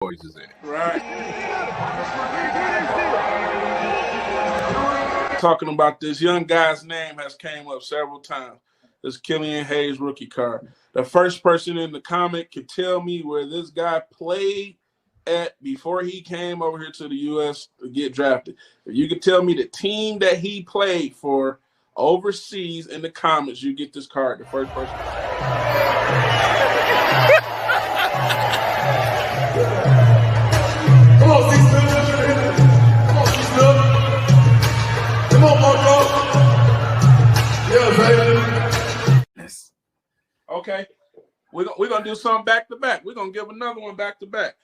boys is at. Right. Talking about this young guy's name has came up several times. This Killian Hayes rookie card. The first person in the comment can tell me where this guy played at before he came over here to the U.S. to get drafted. If you can tell me the team that he played for overseas in the comments, you get this card. The first person. Come on, C-Snoop. Come on, C-Snoop. Come on, Marco. Yeah, baby. Okay. We're going to do something back-to-back. We're going to give another one back-to-back.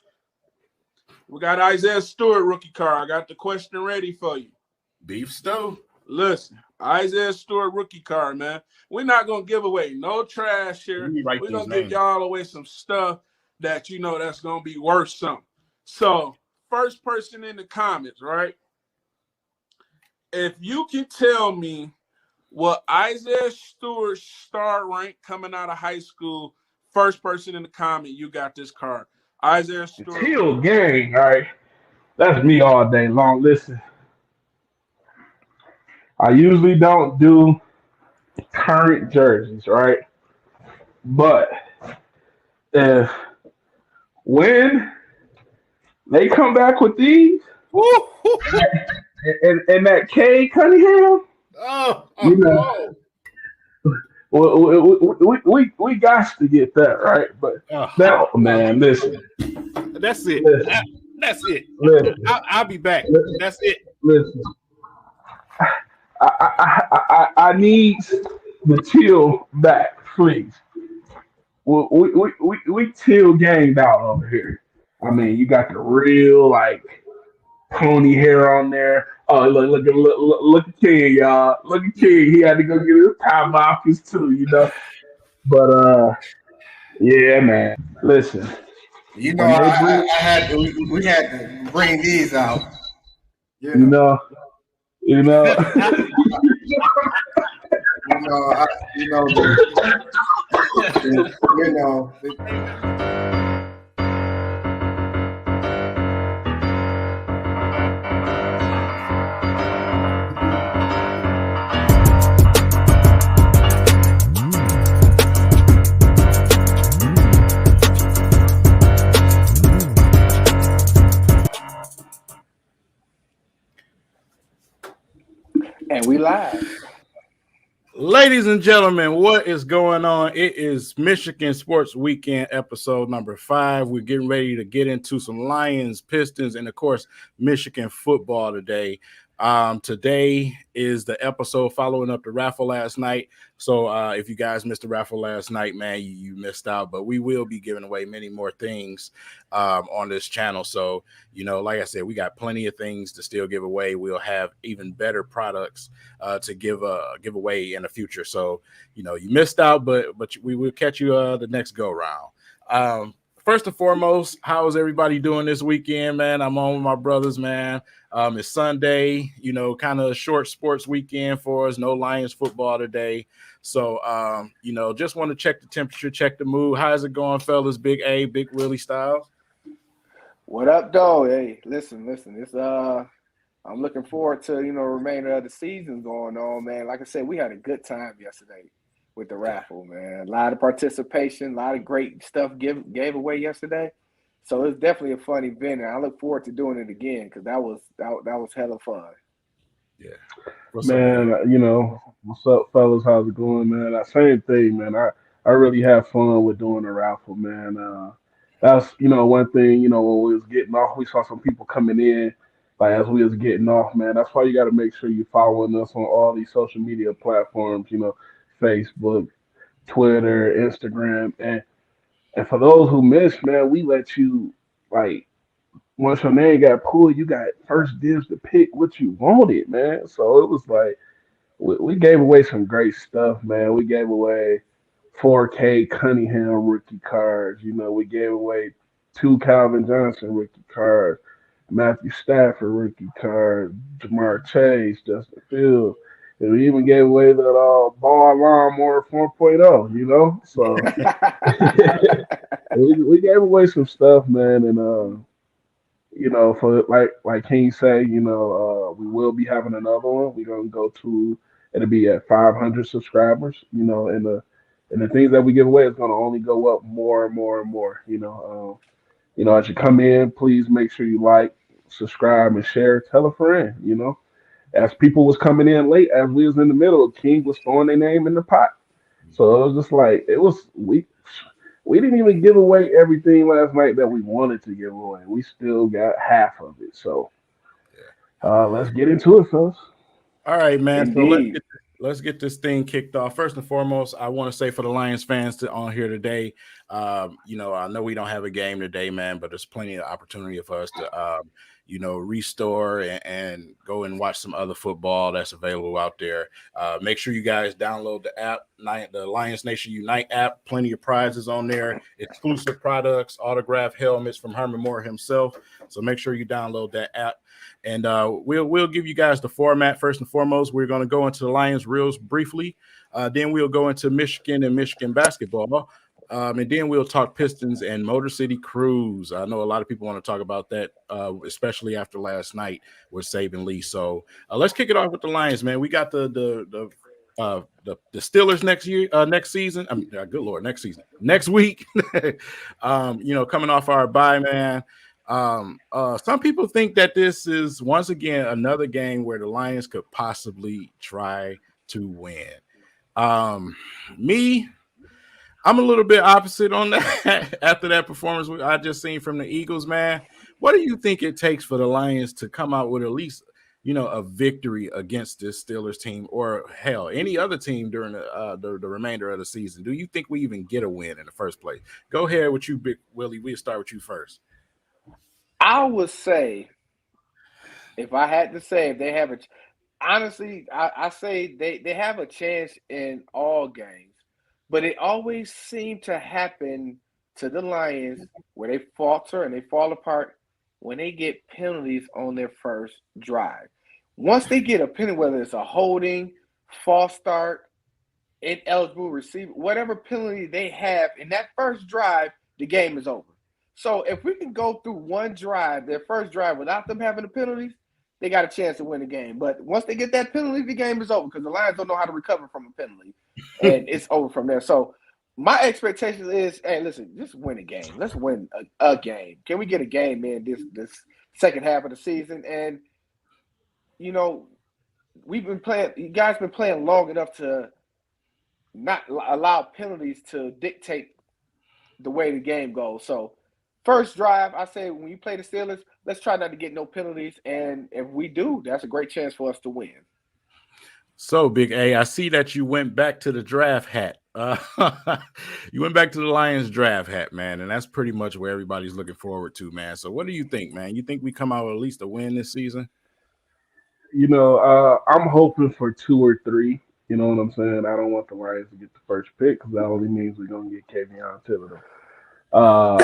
We got Isaiah Stewart rookie card. I got the question ready for you. Beef stew. Listen, Isaiah Stewart rookie card, man. We're not going to give away no trash here. We're going to give y'all away some stuff that you know that's going to be worth something. So, first person in the comments, right? If you can tell me what Isaiah Stewart's star rank coming out of high school, first person in the comment, you got this card. Isaiah Stewart. Teal gang, all right. That's me all day long. Listen, I usually don't do current jerseys, right? But if when they come back with these and that K Cunningham, you know, we got to get that right. But that man, listen, that's it. Listen, that's it. Listen, I'll be back. Listen, that's it. Listen, I need the Teal back, please. We Teal ganged out over here. I mean, you got the real like pony hair on there. Oh, look at King, y'all. Look at King. He had to go get his top office too, you know. But yeah, man. Listen, you know, I had to, we had to bring these out. You know. You know, And we live. Ladies and gentlemen, what is going on? It is Michigan Sports Weekend episode number 5. We're getting ready to get into some Lions, Pistons, and of course, Michigan football today. Today is the episode following up the raffle last night. So if you guys missed the raffle last night, man, you missed out. But we will be giving away many more things on this channel. So, you know, like I said, we got plenty of things to still give away. We'll have even better products to give away in the future. So, you know, you missed out, but we will catch you the next go round. First and foremost, how is everybody doing this weekend, man? I'm on with my brothers, man. It's Sunday, you know, kind of a short sports weekend for us. No Lions football today. So, you know, just want to check the temperature, check the mood. How's it going, fellas? Big A, Big Willie Styles. What up, dog? Hey, listen. It's I'm looking forward to, you know, remainder of the season going on, man. Like I said, we had a good time yesterday with the raffle, man. A lot of participation, a lot of great stuff gave away yesterday. So it's definitely a fun event, and I look forward to doing it again because that was hella fun. Yeah, man. You know, what's up, fellas? How's it going, man? That same thing, man. I really have fun with doing the raffle, man. That's, you know, one thing. You know, when we was getting off, we saw some people coming in. Like as we was getting off, man. That's why you got to make sure you're following us on all these social media platforms. You know, Facebook, Twitter, Instagram, and for those who missed, man, we let you like once your name got pulled, you got first dibs to pick what you wanted, man. So it was like we gave away some great stuff, man. We gave away 4K Cunningham rookie cards. You know, we gave away 2 Calvin Johnson rookie cards, Matthew Stafford rookie cards, Jamar Chase, Justin Fields. And we even gave away the ball lawnmower 4.0, you know. So we gave away some stuff, man, and you know, for like King say, you know, we will be having another one. We're gonna go to it'll be at 500 subscribers, you know, and the things that we give away is gonna only go up more and more and more, you know, as you come in, please make sure you like, subscribe, and share. Tell a friend, you know. As people was coming in late, as we was in the middle, King was throwing their name in the pot. So it was just like we didn't even give away everything last night that we wanted to give away. We still got half of it. So let's get into it, fellas. All right, man. Indeed. So let's get this thing kicked off. First and foremost, I want to say for the Lions fans on here today, you know, I know we don't have a game today, man, but there's plenty of opportunity for us to, you know, restore and go and watch some other football that's available out there. Make sure you guys download the app, the Lions Nation Unite app. Plenty of prizes on there, exclusive products, autographed helmets from Herman Moore himself. So make sure you download that app. And we'll give you guys the format. First and foremost, we're going to go into the Lions reels briefly. Then we'll go into Michigan and Michigan basketball. And then we'll talk Pistons and Motor City Cruise. I know a lot of people want to talk about that, especially after last night with Saban Lee. So let's kick it off with the Lions, man. We got the Steelers next season. I mean, good Lord, next week. You know, coming off our bye, man. Some people think that this is once again another game where the Lions could possibly try to win. I'm a little bit opposite on that after that performance I just seen from the Eagles, man. What do you think it takes for the Lions to come out with at least, you know, a victory against this Steelers team, or hell, any other team during the remainder of the season? Do you think we even get a win in the first place? Go ahead with you, Big Willie. We'll start with you first. I would say, if I had to say, if they have honestly, I say they have a chance in all games. But it always seemed to happen to the Lions where they falter and they fall apart when they get penalties on their first drive. Once they get a penalty, whether it's a holding, false start, ineligible receiver, whatever penalty they have in that first drive, the game is over. So if we can go through one drive, their first drive, without them having the penalties, they got a chance to win the game. But once they get that penalty, the game is over because the Lions don't know how to recover from a penalty. And it's over from there. So my expectation is, hey, listen, just win a game. Let's win a game. Can we get a game in this second half of the season? And, you know, you guys been playing long enough to not allow penalties to dictate the way the game goes. So first drive, I say when you play the Steelers, let's try not to get no penalties. And if we do, that's a great chance for us to win. So, Big A, I see that you went back to the draft hat. You went back to the Lions draft hat, man, and that's pretty much where everybody's looking forward to, man. So what do you think, man? You think we come out with at least a win this season? You know, I'm hoping for 2 or 3. You know what I'm saying? I don't want the Lions to get the first pick because that only means we're going to get Kayvon Thibodeaux. I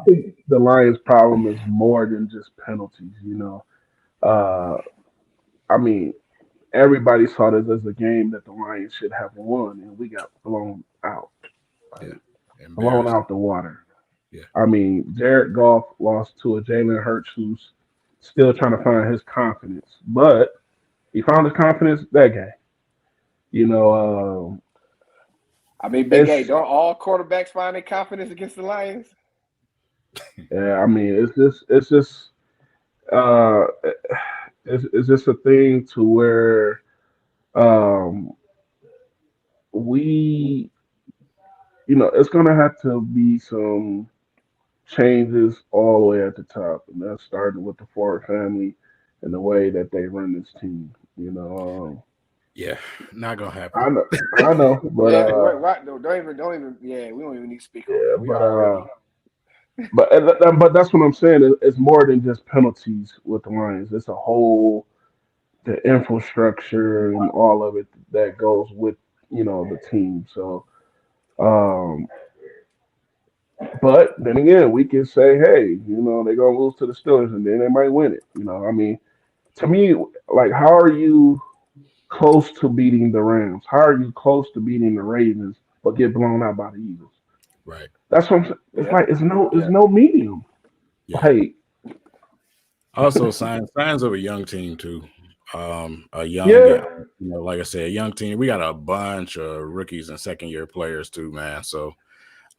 think the Lions' problem is more than just penalties, you know. I mean, everybody saw this as a game that the Lions should have won, and we got blown out. Blown out the water. Yeah. I mean, Jared Goff lost to a Jalen Hurts who's still trying to find his confidence. But he found his confidence that game. You know, I mean, Big A, don't all quarterbacks find their confidence against the Lions? Yeah, I mean, it's just a thing to where we, you know, it's gonna have to be some changes all the way at the top, and that's starting with the Ford family and the way that they run this team. You know. Yeah, not gonna happen. I know, but yeah, don't even. Yeah, we don't even need to speak. But that's what I'm saying. It's more than just penalties with the Lions. It's a whole the infrastructure and all of it that goes with, you know, the team. So, but then again, we can say, hey, you know, they're gonna lose to the Steelers and then they might win it. You know, I mean, to me, like, how are you close to beating the Rams? How are you close to beating the Ravens but get blown out by the Eagles? Right. That's what I'm saying. It's Yeah. like it's no medium. Yeah. Like Also, signs of a young team too. A young, yeah, like I said, a young team. We got a bunch of rookies and second year players too, man. So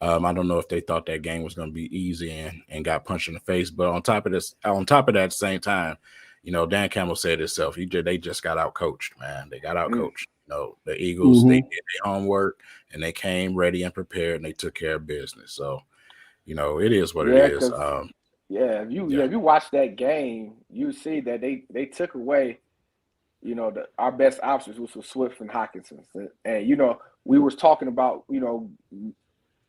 I don't know if they thought that game was going to be easy and got punched in the face. But on top of that, at the same time, Dan Campbell said himself, they just got out coached, man. They got out coached. The Eagles, they did their homework and they came ready and prepared and they took care of business. So, it is what it is. If you watch that game, you see that they took away, our best options, which was Swift and Hockenson. And we was talking about,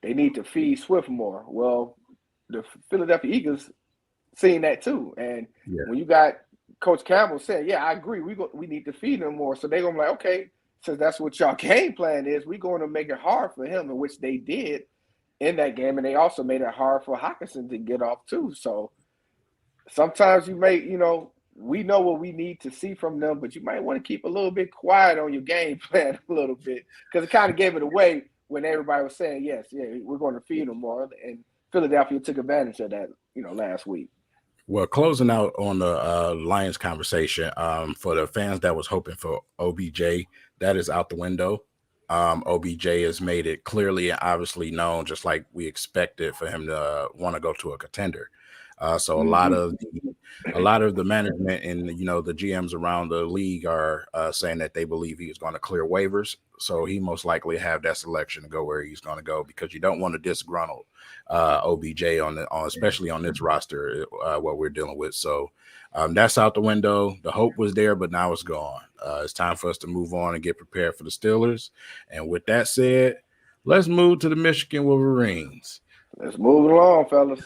they need to feed Swift more. Well, the Philadelphia Eagles seen that too. And when you got Coach Campbell saying, yeah, I agree, we need to feed him more. So they're going to be like, okay, since that's what y'all game plan is, we're going to make it hard for him, in which they did in that game. And they also made it hard for Hockenson to get off too. So sometimes you may, we know what we need to see from them, but you might want to keep a little bit quiet on your game plan a little bit, because it kind of gave it away when everybody was saying, we're going to feed them more. And Philadelphia took advantage of that, last week. Well, closing out on the Lions conversation, for the fans that was hoping for OBJ, that is out the window. OBJ has made it clearly and obviously known, just like we expected, for him to want to go to a contender. So a lot of the management and the GMs around the league are saying that they believe he is going to clear waivers. So he most likely have that selection to go where he's going to go, because you don't want to disgruntle OBJ especially on this roster, what we're dealing with. So that's out the window. The hope was there, but now it's gone. It's time for us to move on and get prepared for the Steelers. And with that said, let's move to the Michigan Wolverines. Let's move along, fellas.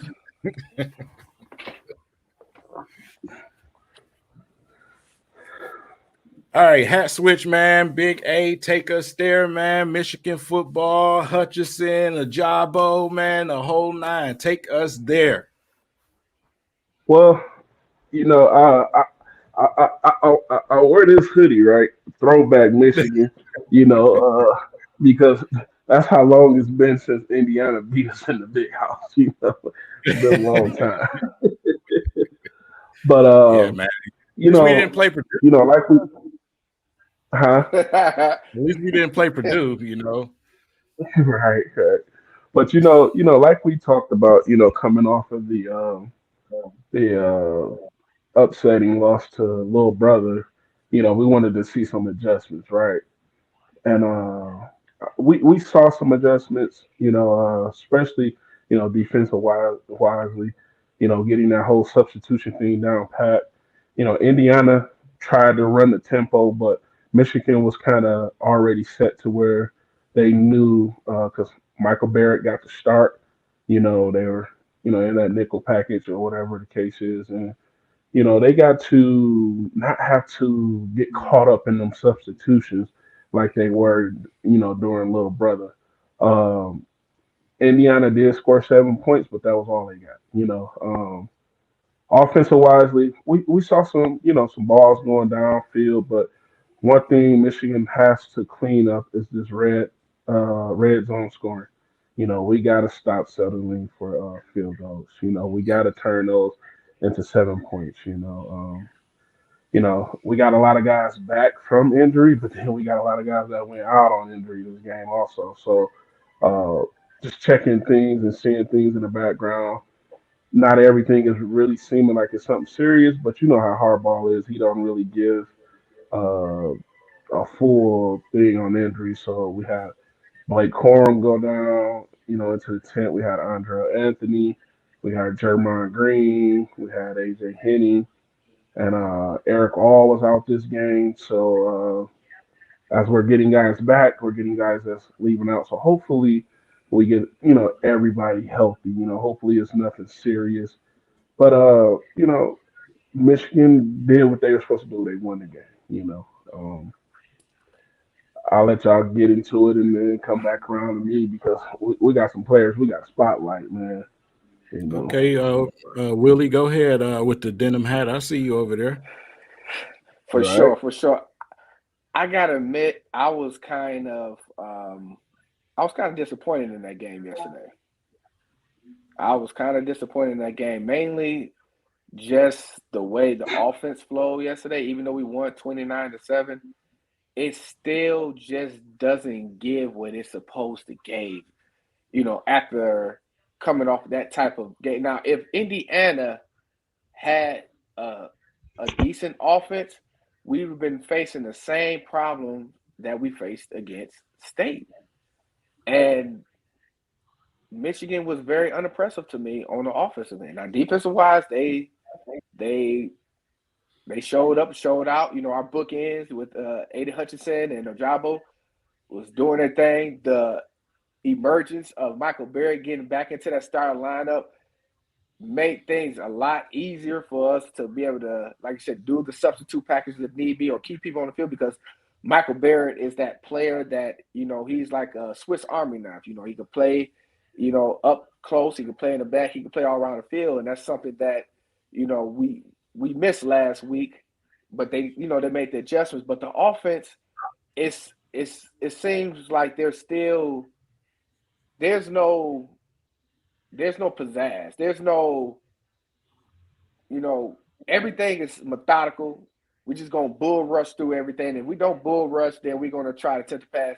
All right, hat switch, man. Big A, take us there, man. Michigan football, Hutchinson, Ajabo, man, the whole nine. Take us there. well, I wear this hoodie, right? Throwback Michigan, because that's how long it's been since Indiana beat us in the big house. It's been a long time. But yeah, man. we didn't play Purdue. Like we, huh? At least we didn't play Purdue, Right. But like we talked about, coming off of the upsetting loss to little brother, we wanted to see some adjustments, right? And we saw some adjustments, especially defensive wisely, getting that whole substitution thing down pat. Indiana tried to run the tempo, but Michigan was kind of already set to where they knew, because Michael Barrett got the start. They were in that nickel package or whatever the case is, and they got to not have to get caught up in them substitutions like they were, during Little Brother. Um, Indiana did score 7 points, but that was all they got. Offensive wisely, we saw some balls going downfield, but one thing Michigan has to clean up is this red zone scoring. We got to stop settling for field goals. We got to turn those into 7 points. We got a lot of guys back from injury, but then we got a lot of guys that went out on injury this game also. So just checking things and seeing things in the background. Not everything is really seeming like it's something serious, but you know how Harbaugh is. He don't really give uh, a full thing on injury. So we had Blake Corum go down, into the tent. We had Andrea Anthony. We had Jermon Green. We had AJ Henning. And Eric All was out this game. So as we're getting guys back, we're getting guys that's leaving out. So hopefully we get, everybody healthy. Hopefully it's nothing serious. But, Michigan did what they were supposed to do. They won the game. I'll let y'all get into it and then come back around to me, because we got some players we got to spotlight, man. Okay, Willie, go ahead with the denim hat. I see you over there. For sure. I gotta admit, I was kind of disappointed in that game yesterday. I was kind of disappointed in that game, mainly just the way the offense flowed yesterday. Even though we won 29-7, it still just doesn't give what it's supposed to give. After coming off that type of game. Now, if Indiana had a decent offense, we would have been facing the same problem that we faced against State. And Michigan was very unimpressive to me on the offensive end. Now, defensive wise, they showed up, showed out. Our bookends with Aiden Hutchinson and Ojabo was doing their thing. The emergence of Michael Barrett getting back into that starting lineup made things a lot easier for us to be able to, like I said, do the substitute package if need be or keep people on the field, because Michael Barrett is that player that, he's like a Swiss Army knife. He can play, up close. He can play in the back. He can play all around the field. And that's something that, we missed last week, but they made the adjustments. But the offense, it seems like there's no pizzazz. There's no, everything is methodical. We're just going to bull rush through everything. If we don't bull rush, then we're going to try to attempt to pass.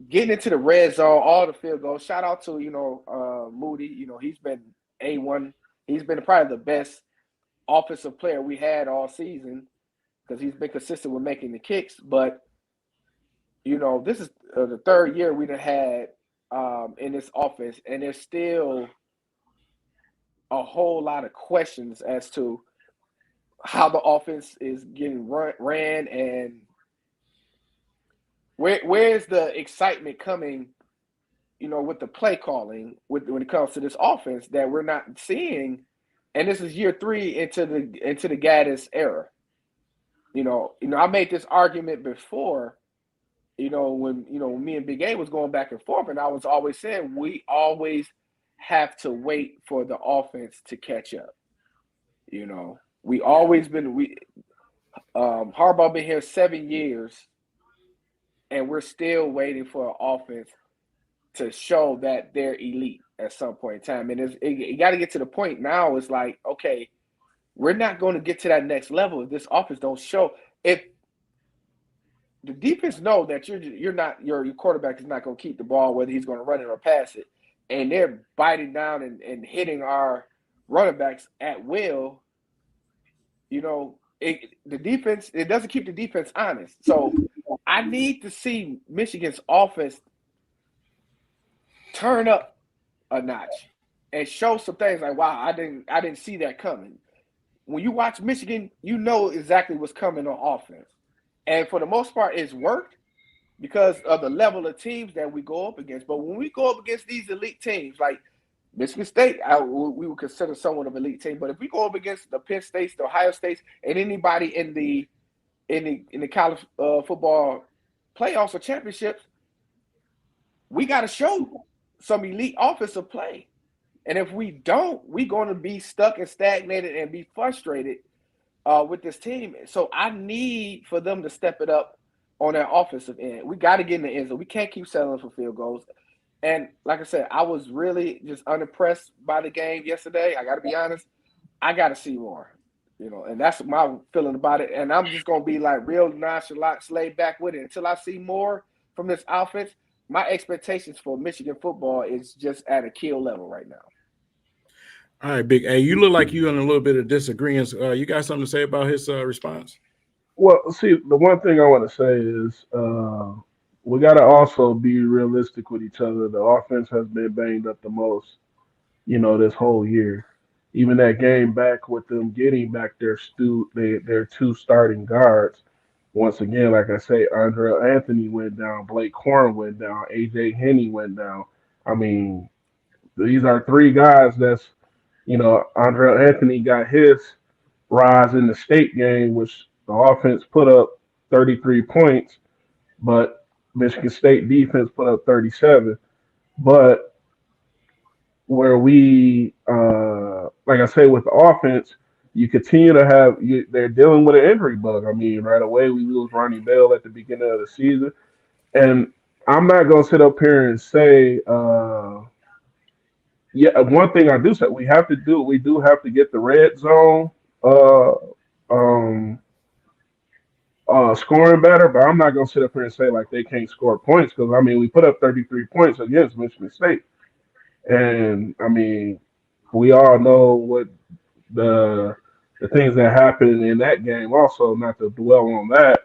Getting into the red zone, all the field goals. Shout out to, Moody. He's been A1. He's been probably the best offensive player we had all season because he's been consistent with making the kicks. But, this is the third year we've had in this offense, and there's still a whole lot of questions as to how the offense is getting ran and where's the excitement coming, with the play calling when it comes to this offense that we're not seeing. And this is year 3 into the Gaddis era. I made this argument before, when me and Big A was going back and forth, and I was always saying we always have to wait for the offense to catch up. We always been Harbaugh been here 7 years, and we're still waiting for an offense to show that they're elite at some point in time. And you got to get to the point now. It's like, okay, we're not going to get to that next level if this offense don't show. If the defense know that your quarterback is not going to keep the ball, whether he's going to run it or pass it, and they're biting down and hitting our running backs at will, the defense, it doesn't keep the defense honest. So I need to see Michigan's offense turn up a notch and show some things like, wow, I didn't see that coming. When you watch Michigan, you know exactly what's coming on offense. And for the most part, it's worked because of the level of teams that we go up against. But when we go up against these elite teams, like Michigan State, we would consider somewhat of an elite team. But if we go up against the Penn States, the Ohio States, and anybody in the college football playoffs or championships, we got to show some elite offensive play. And if we don't, we're going to be stuck and stagnated and be frustrated with this team. So I need for them to step it up on that offensive end. We got to get in the end zone. We can't keep settling for field goals. And like I said, I was really just unimpressed by the game yesterday. I got to be honest. I got to see more, and that's my feeling about it. And I'm just going to be like real nonchalant, laid back with it until I see more from this offense. My expectations for Michigan football is just at a kill level right now. All right, Big A, you look like you're in a little bit of disagreement. You got something to say about his response? Well, see, the one thing I want to say is we got to also be realistic with each other. The offense has been banged up the most, this whole year. Even that game back with them getting back their two starting guards. Once again, like I say, Andre Anthony went down, Blake Horn went down, AJ Henney went down. I mean, these are 3 guys that's, Andre Anthony got his rise in the state game, which the offense put up 33 points, but Michigan State defense put up 37. But where we, like I say, with the offense, you continue to have they're dealing with an injury bug. I mean, right away we lose Ronnie Bell at the beginning of the season, and I'm not gonna sit up here and say, yeah. One thing I do say we do have to get the red zone, uh, um, scoring better. But I'm not gonna sit up here and say like they can't score points because I mean we put up 33 points against Michigan State, and I mean we all know what the the things that happened in that game. Also, not to dwell on that,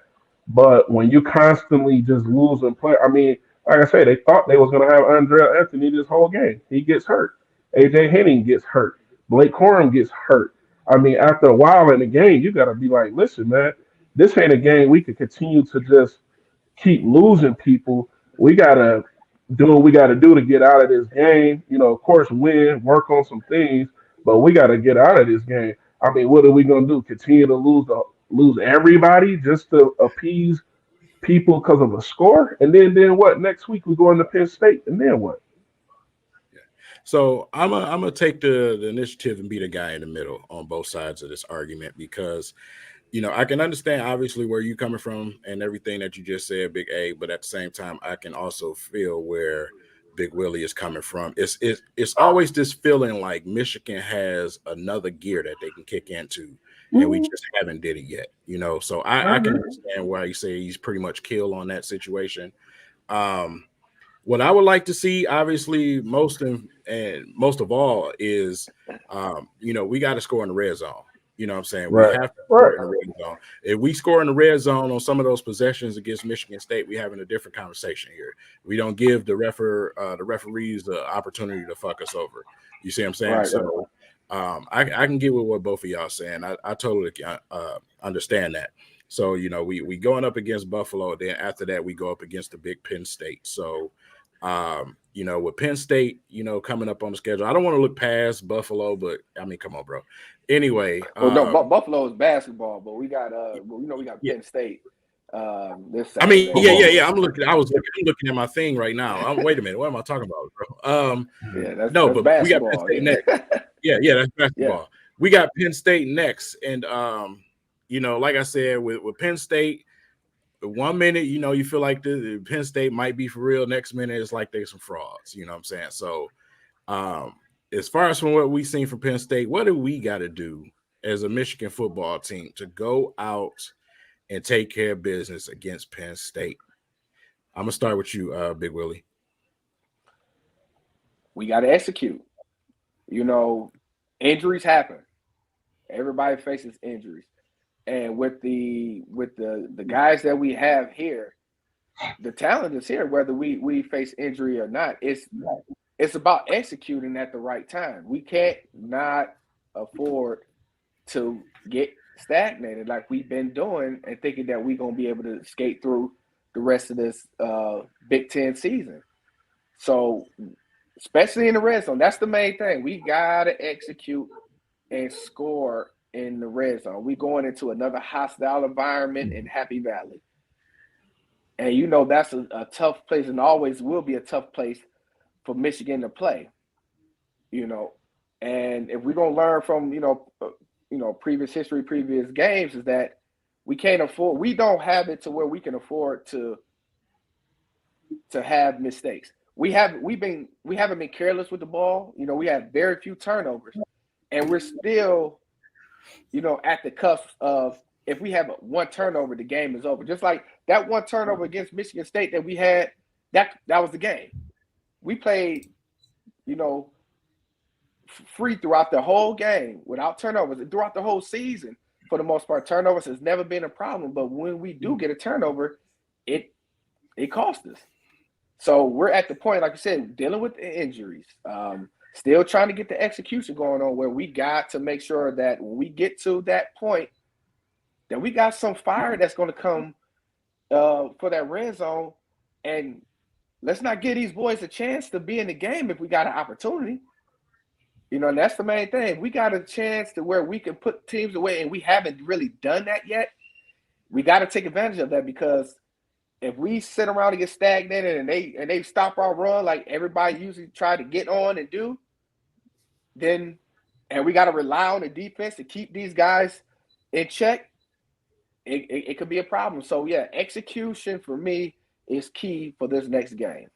but when you constantly just lose and play, I mean, like I say, they thought they was gonna have Andrea Anthony this whole game. He gets hurt. AJ Henning gets hurt. Blake Corum gets hurt. I mean, after a while in the game, you gotta be like, listen, man, this ain't a game we could continue to just keep losing people. We gotta do what we gotta do to get out of this game. You know, of course, win, work on some things, but we gotta get out of this game. I mean, what are we gonna do? Continue to lose everybody just to appease people because of a score, and then what? Next week we go into Penn State, and then what? So I'm gonna take the initiative and be the guy in the middle on both sides of this argument because I can understand obviously where you're coming from and everything that you just said, Big A, but at the same time, I can also feel where Big Willie is coming from. It's always this feeling like Michigan has another gear that they can kick into, and we just haven't did it yet. So I can understand why you say he's pretty much killed on that situation. What I would like to see, obviously, most of all, is we got to score in the red zone. You know what I'm saying? Right. We have to score in the red zone. If we score in the red zone on some of those possessions against Michigan State, we're having a different conversation here. We don't give the referees the opportunity to fuck us over. You see what I'm saying? Right. So I can get with what both of y'all saying. I totally understand that. So, we going up against Buffalo. Then after that, we go up against the Big Penn State. So, with Penn State, coming up on the schedule, I don't want to look past Buffalo, but I mean, come on, bro. Anyway, Buffalo is basketball, but we got we got Penn State. This Saturday. I mean, yeah. I'm looking at my thing right now. Wait a minute, what am I talking about, bro? That's but basketball. We got Penn State next. Yeah, that's basketball. Yeah. We got Penn State next, and like I said, with Penn State. 1 minute, you feel like the Penn State might be for real. Next minute, it's like there's some frauds. You know what I'm saying? So, as far as from what we've seen from Penn State, what do we got to do as a Michigan football team to go out and take care of business against Penn State? I'm gonna start with you, Big Willie. We got to execute. Injuries happen. Everybody faces injuries. And with the guys that we have here, the talent is here, whether we face injury or not. It's about executing at the right time. We can't not afford to get stagnated like we've been doing and thinking that we're going to be able to skate through the rest of this Big Ten season. So, especially in the red zone, that's the main thing. We got to execute and score in the red zone. We going into another hostile environment in Happy Valley. And that's a tough place and always will be a tough place for Michigan to play. And if we're going to learn from, previous history, previous games, is that we don't have it to where we can afford to have mistakes. We haven't been careless with the ball. We have very few turnovers and we're still at the cusp of if we have one turnover, the game is over. Just like that one turnover against Michigan State that we had, that was the game. We played, free throughout the whole game without turnovers. Throughout the whole season, for the most part, turnovers has never been a problem. But when we do get a turnover, it costs us. So we're at the point, like I said, dealing with the injuries. Still trying to get the execution going on where we got to make sure that when we get to that point, that we got some fire that's going to come for that red zone. And let's not give these boys a chance to be in the game if we got an opportunity. And that's the main thing. We got a chance to where we can put teams away, and we haven't really done that yet. We got to take advantage of that because if we sit around and get stagnated and they stop our run like everybody usually try to get on and do, then and we got to rely on the defense to keep these guys in check, it could be a problem. So, yeah, execution for me is key for this next game.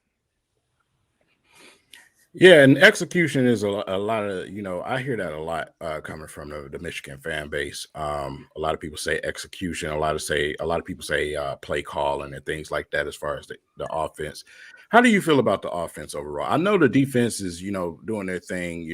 Yeah, and execution is a lot of, I hear that a lot coming from the Michigan fan base. A lot of people say execution. A lot of people say play calling and things like that as far as the offense. How do you feel about the offense overall? I know the defense is, doing their thing,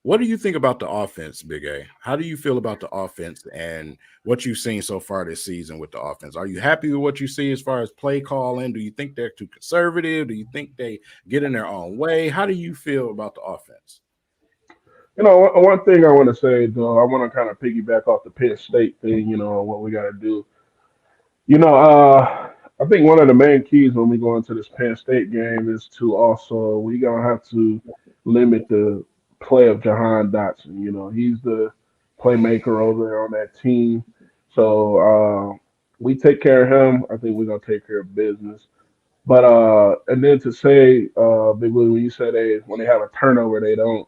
what do you think about the offense, Big A? How do you feel about the offense and what you've seen so far this season with the offense? Are you happy with what you see as far as play calling? Do you think they're too conservative? Do you think they get in their own way? How do you feel about the offense? One thing I want to say, though, I want to kind of piggyback off the Penn State thing, what we got to do. I think one of the main keys when we go into this Penn State game is to also, we going to have to limit the play of Jahan Dotson. He's the playmaker over there on that team. So we take care of him. I think we're gonna take care of business. But and then to say, Big Willie, when you said when they have a turnover, they don't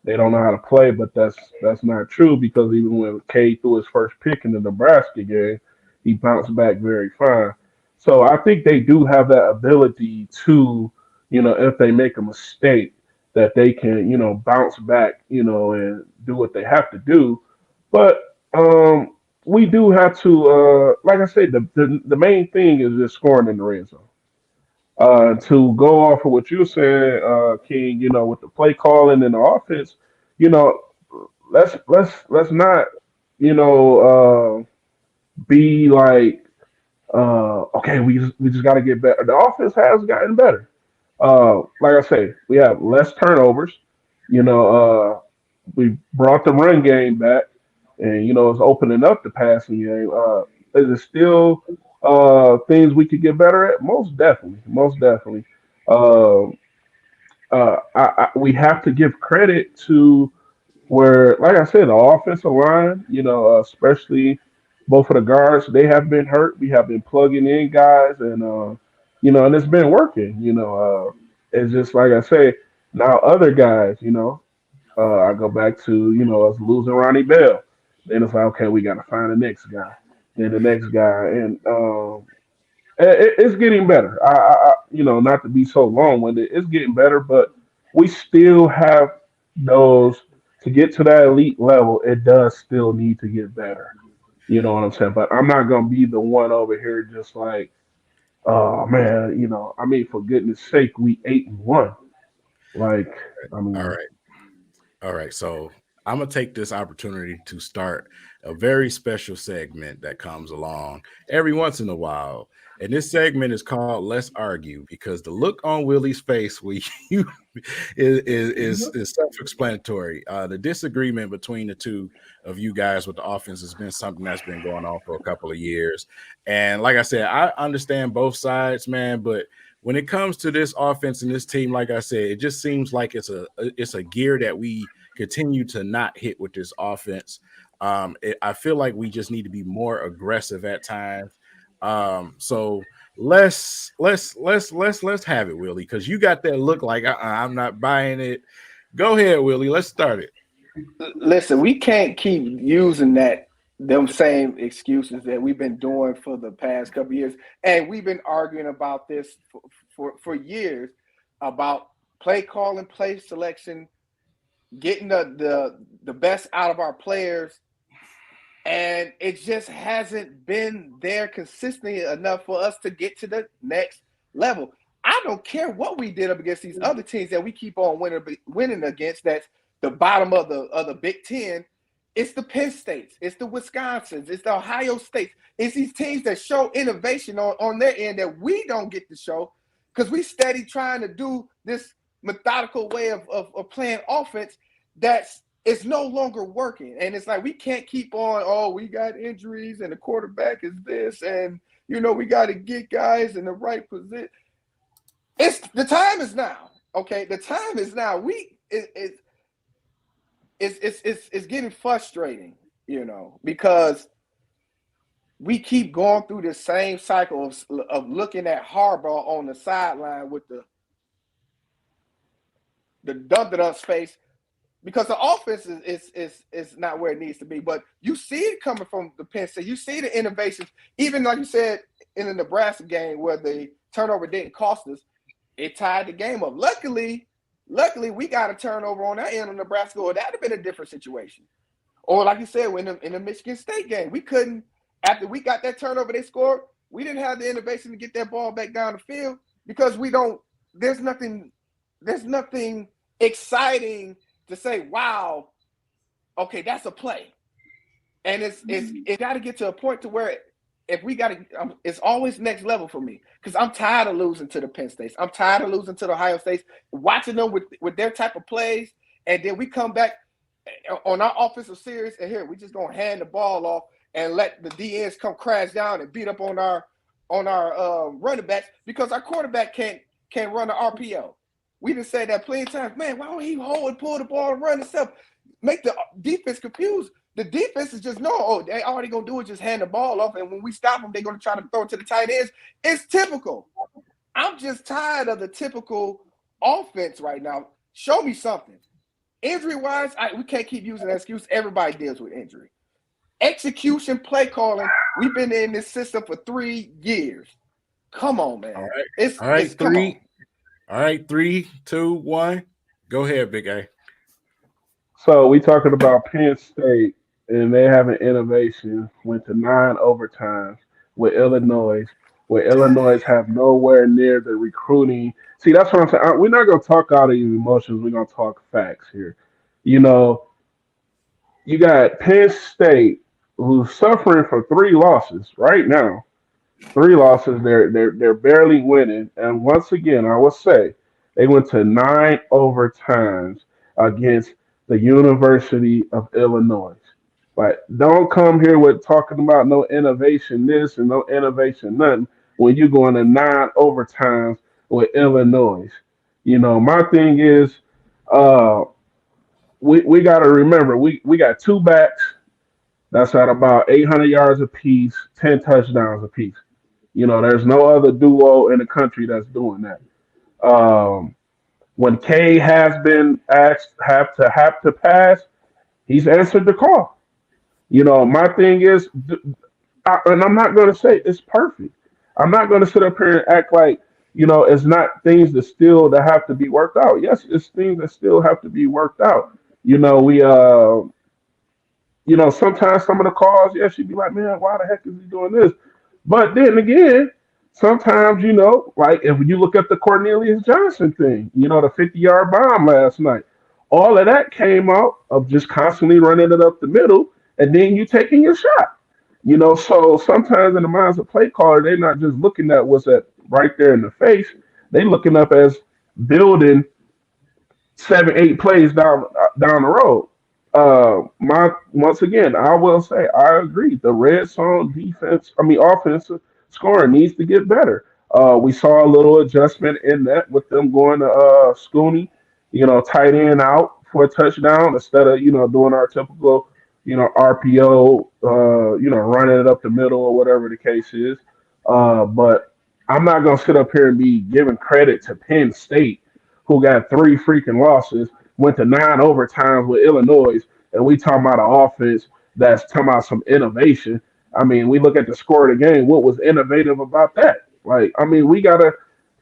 know how to play, but that's not true because even when K threw his first pick in the Nebraska game, he bounced back very fine. So I think they do have that ability to, if they make a mistake, that they can, bounce back, and do what they have to do. But we do have to, like I said, the main thing is just scoring in the red zone. To go off of what you were saying, King, with the play calling and the offense, you know, let's not, be like, okay, we just got to get better. The offense has gotten better. Like I say, we have less turnovers. We brought the run game back, and it's opening up the passing game. Is it still things we could get better at? Most definitely, most definitely. Um we have to give credit to where, like I said, the offensive line, especially both of the guards, they have been hurt. We have been plugging in guys, and and it's been working. It's just like I say. Now other guys, I go back to us losing Ronnie Bell. Then it's like, okay, we got to find the next guy, then the next guy, and it's getting better. Not to be so long winded, it's getting better, but we still have those to get to that elite level. It does still need to get better. You know what I'm saying? But I'm not gonna be the one over here just like, oh man, I mean, for goodness sake, we 8-1. Like, I All mean, right. All right. So I'm going to take this opportunity to start a very special segment that comes along every once in a while. And this segment is called Let's Argue, because the look on Willie's face when you is self-explanatory. The disagreement between the two of you guys with the offense has been something that's been going on for a couple of years. And like I said, I understand both sides, man, but when it comes to this offense and this team, like I said, it just seems like it's a gear that we continue to not hit with this offense. I feel like we just need to be more aggressive at times. So let's have it, Willie, because you got that look like I'm not buying it. Go ahead, Willie. Let's start it. Listen, we can't keep using them same excuses that we've been doing for the past couple of years, and we've been arguing about this for years about play calling, play selection, getting the best out of our players, and it just hasn't been there consistently enough for us to get to the next level. I don't care what we did up against these other teams that we keep on winning against. That's the bottom of the Big Ten. It's the Penn States, it's the Wisconsins, it's the Ohio States. It's these teams that show innovation on their end that we don't get to show because we steady trying to do this methodical way of playing offense it's no longer working. And it's like we can't keep on, oh, we got injuries and the quarterback is this, and we got to get guys in the right position. The time is now. Okay, the time is now. It's getting frustrating, because we keep going through the same cycle of looking at Harbaugh on the sideline with the dun-dun-dun face, because the offense is not where it needs to be. But you see it coming from the Penn State. You see the innovations, even like you said in the Nebraska game where the turnover didn't cost us. It tied the game up. Luckily, we got a turnover on that end of Nebraska, or that'd have been a different situation. Or like you said, in the Michigan State game, we couldn't. After we got that turnover, they scored. We didn't have the innovation to get that ball back down the field because we don't. There's nothing exciting to say, wow, okay, that's a play. And it got to get to a point to where if we got to, it's always next level for me because I'm tired of losing to the Penn States. I'm tired of losing to the Ohio States, watching them with their type of plays. And then we come back on our offensive series and here, we just going to hand the ball off and let the DNs come crash down and beat up on our running backs because our quarterback can't run an RPO. We done said that plenty of times. Man, why don't he hold and pull the ball and run himself? Make the defense confused. The defense is just, they already going to do is just hand the ball off. And when we stop them, they're going to try to throw it to the tight ends. It's typical. I'm just tired of the typical offense right now. Show me something. Injury-wise, we can't keep using that excuse. Everybody deals with injury. Execution, play calling. We've been in this system for 3 years. Come on, man. All right, 3, 2, 1. Go ahead, Big A. So we talking about Penn State, and they have an innovation. Went to 9 overtimes with Illinois, where Illinois have nowhere near the recruiting. See, that's what I'm saying. We're not going to talk out of these emotions. We're going to talk facts here. You know, you got Penn State who's suffering from 3 losses right now. 3 losses. They're barely winning. And once again, I will say they went to 9 overtimes against the University of Illinois. Like, don't come here with talking about no innovation this and no innovation nothing when you're going to 9 overtimes with Illinois. You know, my thing is, we got to remember we got 2 backs that's at about 800 yards apiece, 10 touchdowns apiece. You know, there's no other duo in the country that's doing that. When K has been asked have to pass, he's answered the call. You know, my thing is, and I'm not going to say it's perfect. I'm not going to sit up here and act like, you know, it's not things that have to be worked out. Yes, it's things that still have to be worked out. You know, sometimes some of the calls, yes, you'd be like, man, why the heck is he doing this? But then again, sometimes, you know, like if you look at the Cornelius Johnson thing, you know, the 50-yard bomb last night, all of that came out of just constantly running it up the middle and then you taking your shot. You know, so sometimes in the minds of play caller, they're not just looking at what's at right there in the face. They looking up as building 7, 8 plays down the road. Once again, I will say I agree. The red zone offensive scoring needs to get better. We saw a little adjustment in that with them going to Scooney, you know, tight end out for a touchdown instead of, you know, doing our typical, you know, RPO, you know, running it up the middle or whatever the case is. But I'm not gonna sit up here and be giving credit to Penn State, who got 3 freaking losses, went to 9 overtimes with Illinois, and we talking about an offense that's talking about some innovation. I mean, we look at the score of the game. What was innovative about that? Like, I mean, we gotta.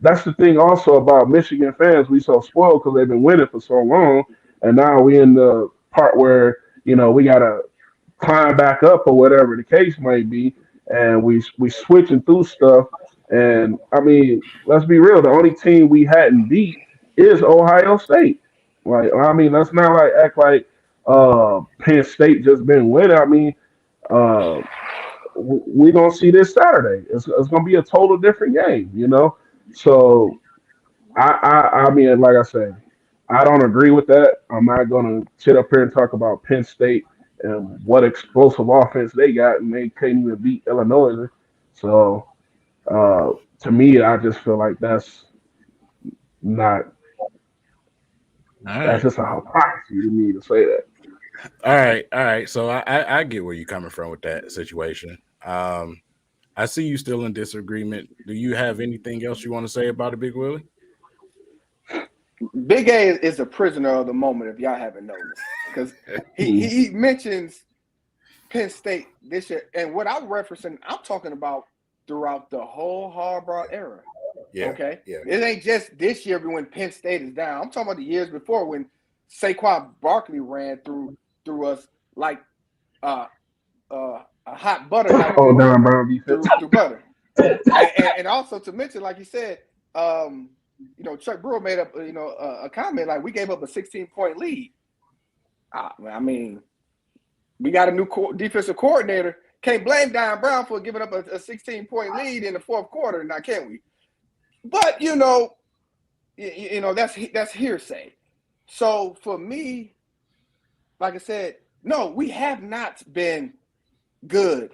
That's the thing also about Michigan fans. We so spoiled because they've been winning for so long, and now we in the part where, you know, we gotta climb back up or whatever the case might be, and we switching through stuff. And I mean, let's be real. The only team we hadn't beat is Ohio State. Like, I mean, let's not like act like Penn State just been winning. I mean, uh, we gonna see this Saturday. It's gonna be a total different game, you know. So I mean, like I said, I don't agree with that. I'm not gonna sit up here and talk about Penn State and what explosive offense they got, and they couldn't even beat Illinois. So to me, I just feel like that's not. That's just a hypocrisy to me to say that. All right. So I get where you're coming from with that situation. I see you still in disagreement. Do you have anything else you want to say about it, Big Willie? Big A is a prisoner of the moment, if y'all haven't noticed, because he mentions Penn State this year, and what I'm referencing, I'm talking about throughout the whole Harbaugh era. Yeah. Okay. Yeah. It ain't just this year when Penn State is down. I'm talking about the years before when Saquon Barkley ran through us like a hot butter knife through butter. And also to mention, like you said, Chuck Brewer made up a comment like we gave up a 16-point lead. I mean, we got a new defensive coordinator. Can't blame Don Brown for giving up a 16-point lead in the fourth quarter, now can we? But that's hearsay. So for me, like I said, no, we have not been good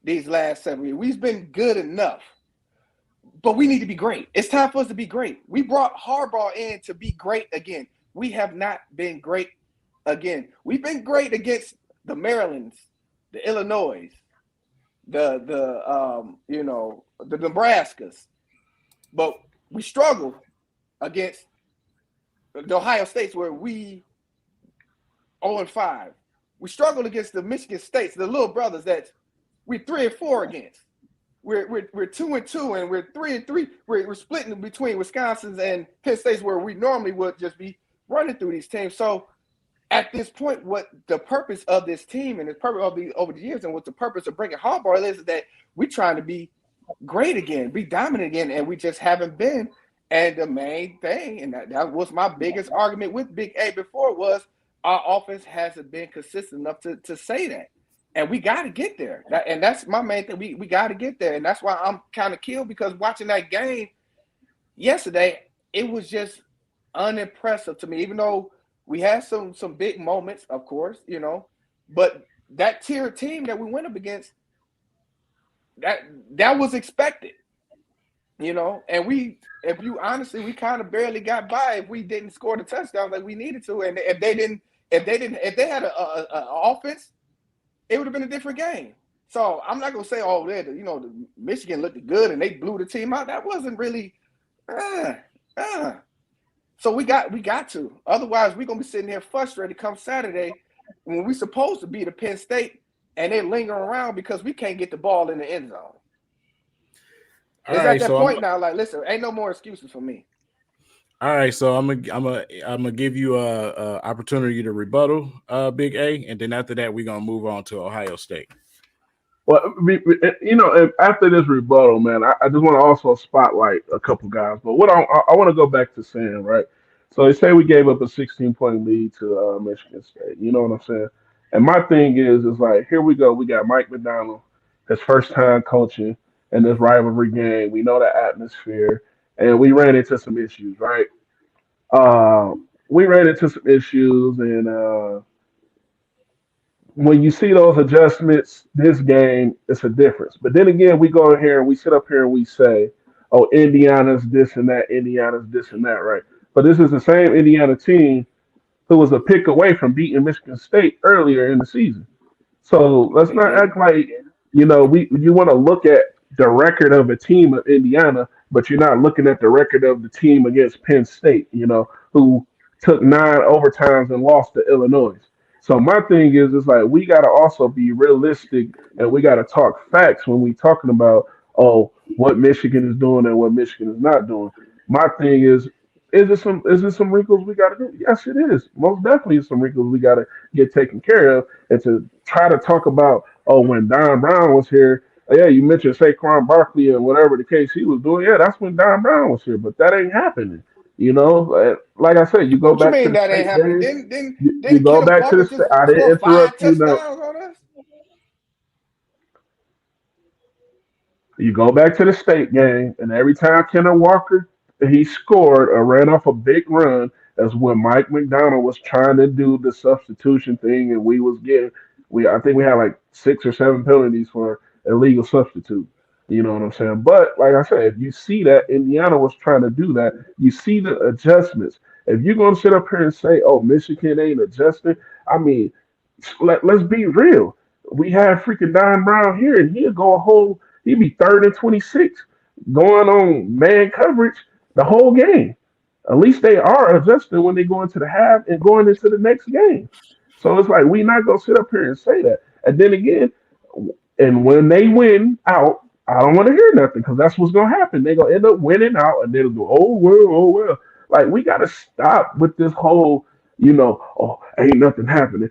these last 7 years. We've been good enough, but we need to be great. It's time for us to be great. We brought Harbaugh in to be great again. We have not been great again. We've been great against the Marylands, the Illinois, the Nebraskas, but we struggle against the Ohio States where we 0-5. We struggled against the Michigan States, the little brothers that we're 3-4 against. We're 2-2 and we're 3-3. We're splitting between Wisconsin's and Penn State's where we normally would just be running through these teams. So at this point, what the purpose of this team and the purpose of over the years and what the purpose of bringing Harbaugh is that we're trying to be great again, be dominant again, and we just haven't been. And the main thing, and that was my biggest argument with Big A before, was our offense hasn't been consistent enough to say that. And we got to get there. And that's my main thing. We got to get there. And that's why I'm kind of killed, because watching that game yesterday, it was just unimpressive to me, even though we had some big moments, of course, but that tier team that we went up against, that was expected, and we kind of barely got by if we didn't score the touchdowns like we needed to. And if they had an offense, it would have been a different game. So I'm not going to say, the Michigan looked good and they blew the team out. That wasn't really, So we got to. Otherwise, we're going to be sitting here frustrated come Saturday when we're supposed to beat the Penn State and they're lingering around because we can't get the ball in the end zone. It's at that point now, like, listen, ain't no more excuses for me. All right, so I'm gonna give you a opportunity to rebuttal, Big A, and then after that, we're gonna move on to Ohio State. Well, after this rebuttal, man, I just want to also spotlight a couple guys. But what I want to go back to saying, right? So they say we gave up a 16-point lead to Michigan State. You know what I'm saying? And my thing is like, here we go. We got Mike Macdonald, his first time coaching in this rivalry game. We know the atmosphere, and we ran into some issues, right? We ran into some issues, and when you see those adjustments, this game, it's a difference. But then again, we go in here and we sit up here and we say, oh, Indiana's this and that, Indiana's this and that, right? But this is the same Indiana team who was a pick away from beating Michigan State earlier in the season. So let's not act like, you want to look at the record of a team of Indiana, but you're not looking at the record of the team against Penn State, who took 9 overtimes and lost to Illinois. So my thing is, it's like we got to also be realistic and we got to talk facts when we talking about, what Michigan is doing and what Michigan is not doing. My thing is there some wrinkles we got to do? Yes, it is. Most definitely some wrinkles we got to get taken care of. And to try to talk about, when Don Brown was here, yeah, you mentioned Saquon Barkley and whatever the case he was doing. Yeah, that's when Don Brown was here, but that ain't happening. Like I said, you go back to the that ain't happening. You go back to the state. I didn't interrupt you. No. You go back to the state game, and every time Kenneth Walker he scored or ran off a big run, that's when Mike Macdonald was trying to do the substitution thing, and we was getting I think we had like 6 or 7 penalties for illegal substitute. You know what I'm saying? But like I said, if you see that Indiana was trying to do that, you see the adjustments. If you're going to sit up here and say, oh, Michigan ain't adjusting, I mean, let's be real. We have freaking Don Brown here, and he'd be 3rd and 26 going on man coverage the whole game. At least they are adjusting when they go into the half and going into the next game. So it's like we not gonna sit up here and say that. And then again, and when they win out, I don't want to hear nothing because that's what's gonna happen. They're gonna end up winning out, and they'll go, oh well, oh well. Like we gotta stop with this whole, oh, ain't nothing happening.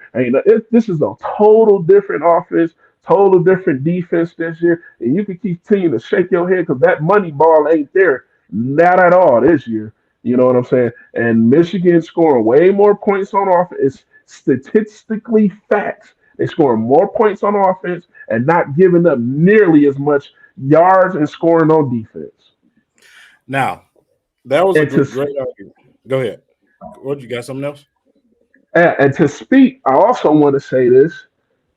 This is a total different offense, total different defense this year, and you can continue to shake your head because that money ball ain't there, not at all this year. You know what I'm saying? And Michigan scoring way more points on offense. It's statistically facts. They scoring more points on offense and not giving up nearly as much yards and scoring on defense. Now, that was And great argument. Go ahead. What, you got something else? and to speak, I also want to say this,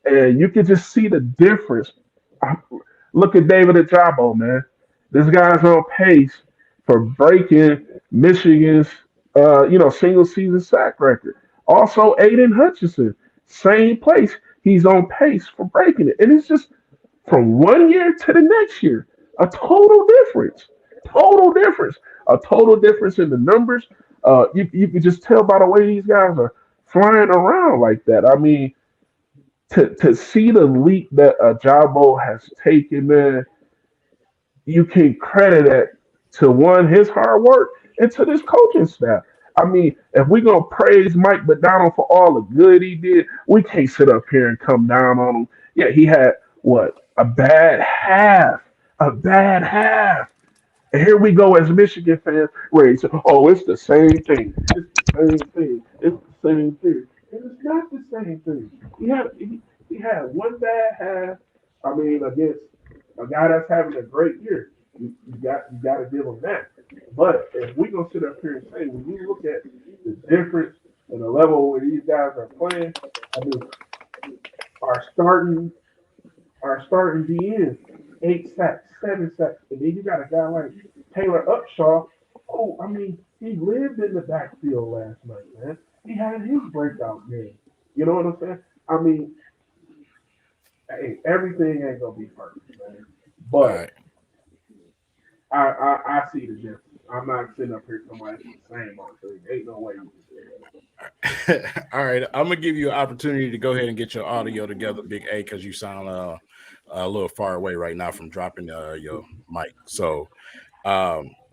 and you can just see the difference. Look at David Ajabo, man. This guy's on pace for breaking Michigan's, single season sack record. Also, Aiden Hutchinson, same place. He's on pace for breaking it, and it's just from one year to the next year, a total difference. Total difference. A total difference in the numbers. You can just tell by the way these guys are flying around like that. I mean, to see the leap that Jabo has taken, man, you can credit it to one, his hard work, and to this coaching staff. I mean, if we're gonna praise Mike McDonald for all the good he did, we can't sit up here and come down on him. Yeah, he had what, a bad half. A bad half. And here we go as Michigan fans, ready to, oh, it's the same thing. It's the same thing. It's the same thing. And it's not the same thing. He had one bad half. I mean, against a guy that's having a great year. You got to give him that. But if we gonna sit up here and say, when you look at the difference in the level where these guys are playing, I mean, our starting DN 8 sacks, 7 sacks, and then you got a guy like Taylor Upshaw. Oh, I mean, he lived in the backfield last night, man. He had his breakout game. You know what I'm saying? I mean, hey, everything ain't gonna be perfect, man. But I see the difference. I'm not sitting up here somebody the same on thing. Ain't no way you can say that. All right, I'm gonna give you an opportunity to go ahead and get your audio together, Big A, because you sound a little far away right now from dropping your mic. So,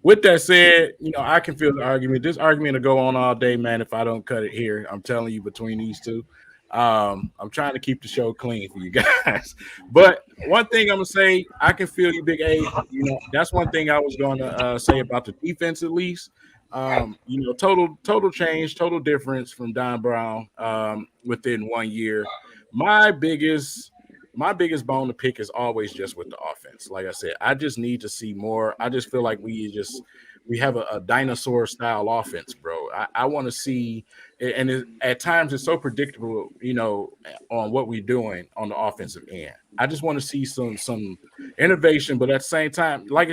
with that said, I can feel the argument. This argument will go on all day, man. If I don't cut it here, I'm telling you, between these two. I'm trying to keep the show clean for you guys. But one thing I'm gonna say, I can feel you, Big A. That's one thing I was gonna say about the defense, at least. Total change, total difference from Don Brown within 1 year. My biggest bone to pick is always just with the offense. Like I said, I just need to see more. I just feel like we have a dinosaur style offense, bro. I want to see, and at times it's so predictable, on what we're doing on the offensive end. I just want to see some innovation, but at the same time, like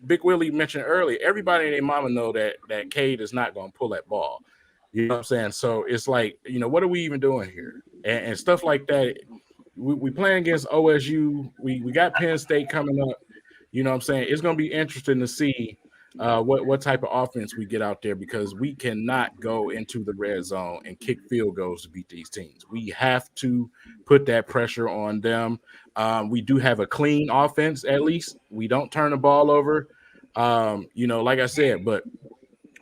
Big Willie mentioned earlier, everybody and their mama know that Cade is not going to pull that ball. You know what I'm saying? So it's like, what are we even doing here? And stuff like that. We playing against OSU. We got Penn State coming up. You know what I'm saying? It's going to be interesting to see what type of offense we get out there, because we cannot go into the red zone and kick field goals to beat these teams. We have to put that pressure on them. We do have a clean offense, at least. We don't turn the ball over, like I said, but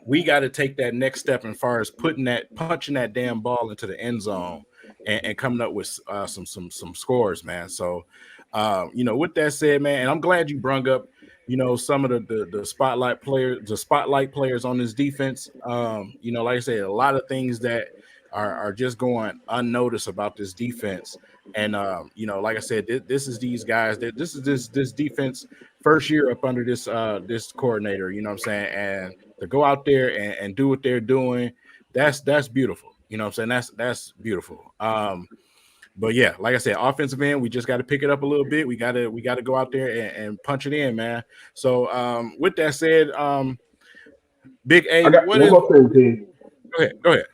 we got to take that next step as far as punching that damn ball into the end zone and coming up with some scores, man. So, with that said, man, and I'm glad you brung up, some of the spotlight players on this defense. Like I said, a lot of things that are just going unnoticed about this defense. And like I said, this is these guys this is this defense first year up under this coordinator. You know what I'm saying? And to go out there and do what they're doing, that's beautiful. You know what I'm saying? That's beautiful. But yeah, like I said, offensive end, we just got to pick it up a little bit. We got to go out there and punch it in, man. So with that said, Big A, go ahead.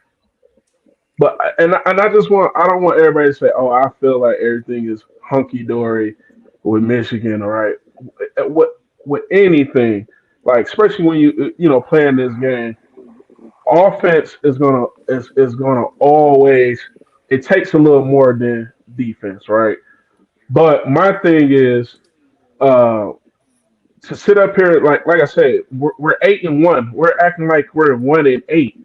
But I don't want everybody to say, oh, I feel like everything is hunky dory with Michigan, all right? With anything, like especially when you playing this game, offense is gonna always. It takes a little more than defense, right? But my thing is uh, to sit up here like I said, we're 8-1. We're acting like we're 1-8.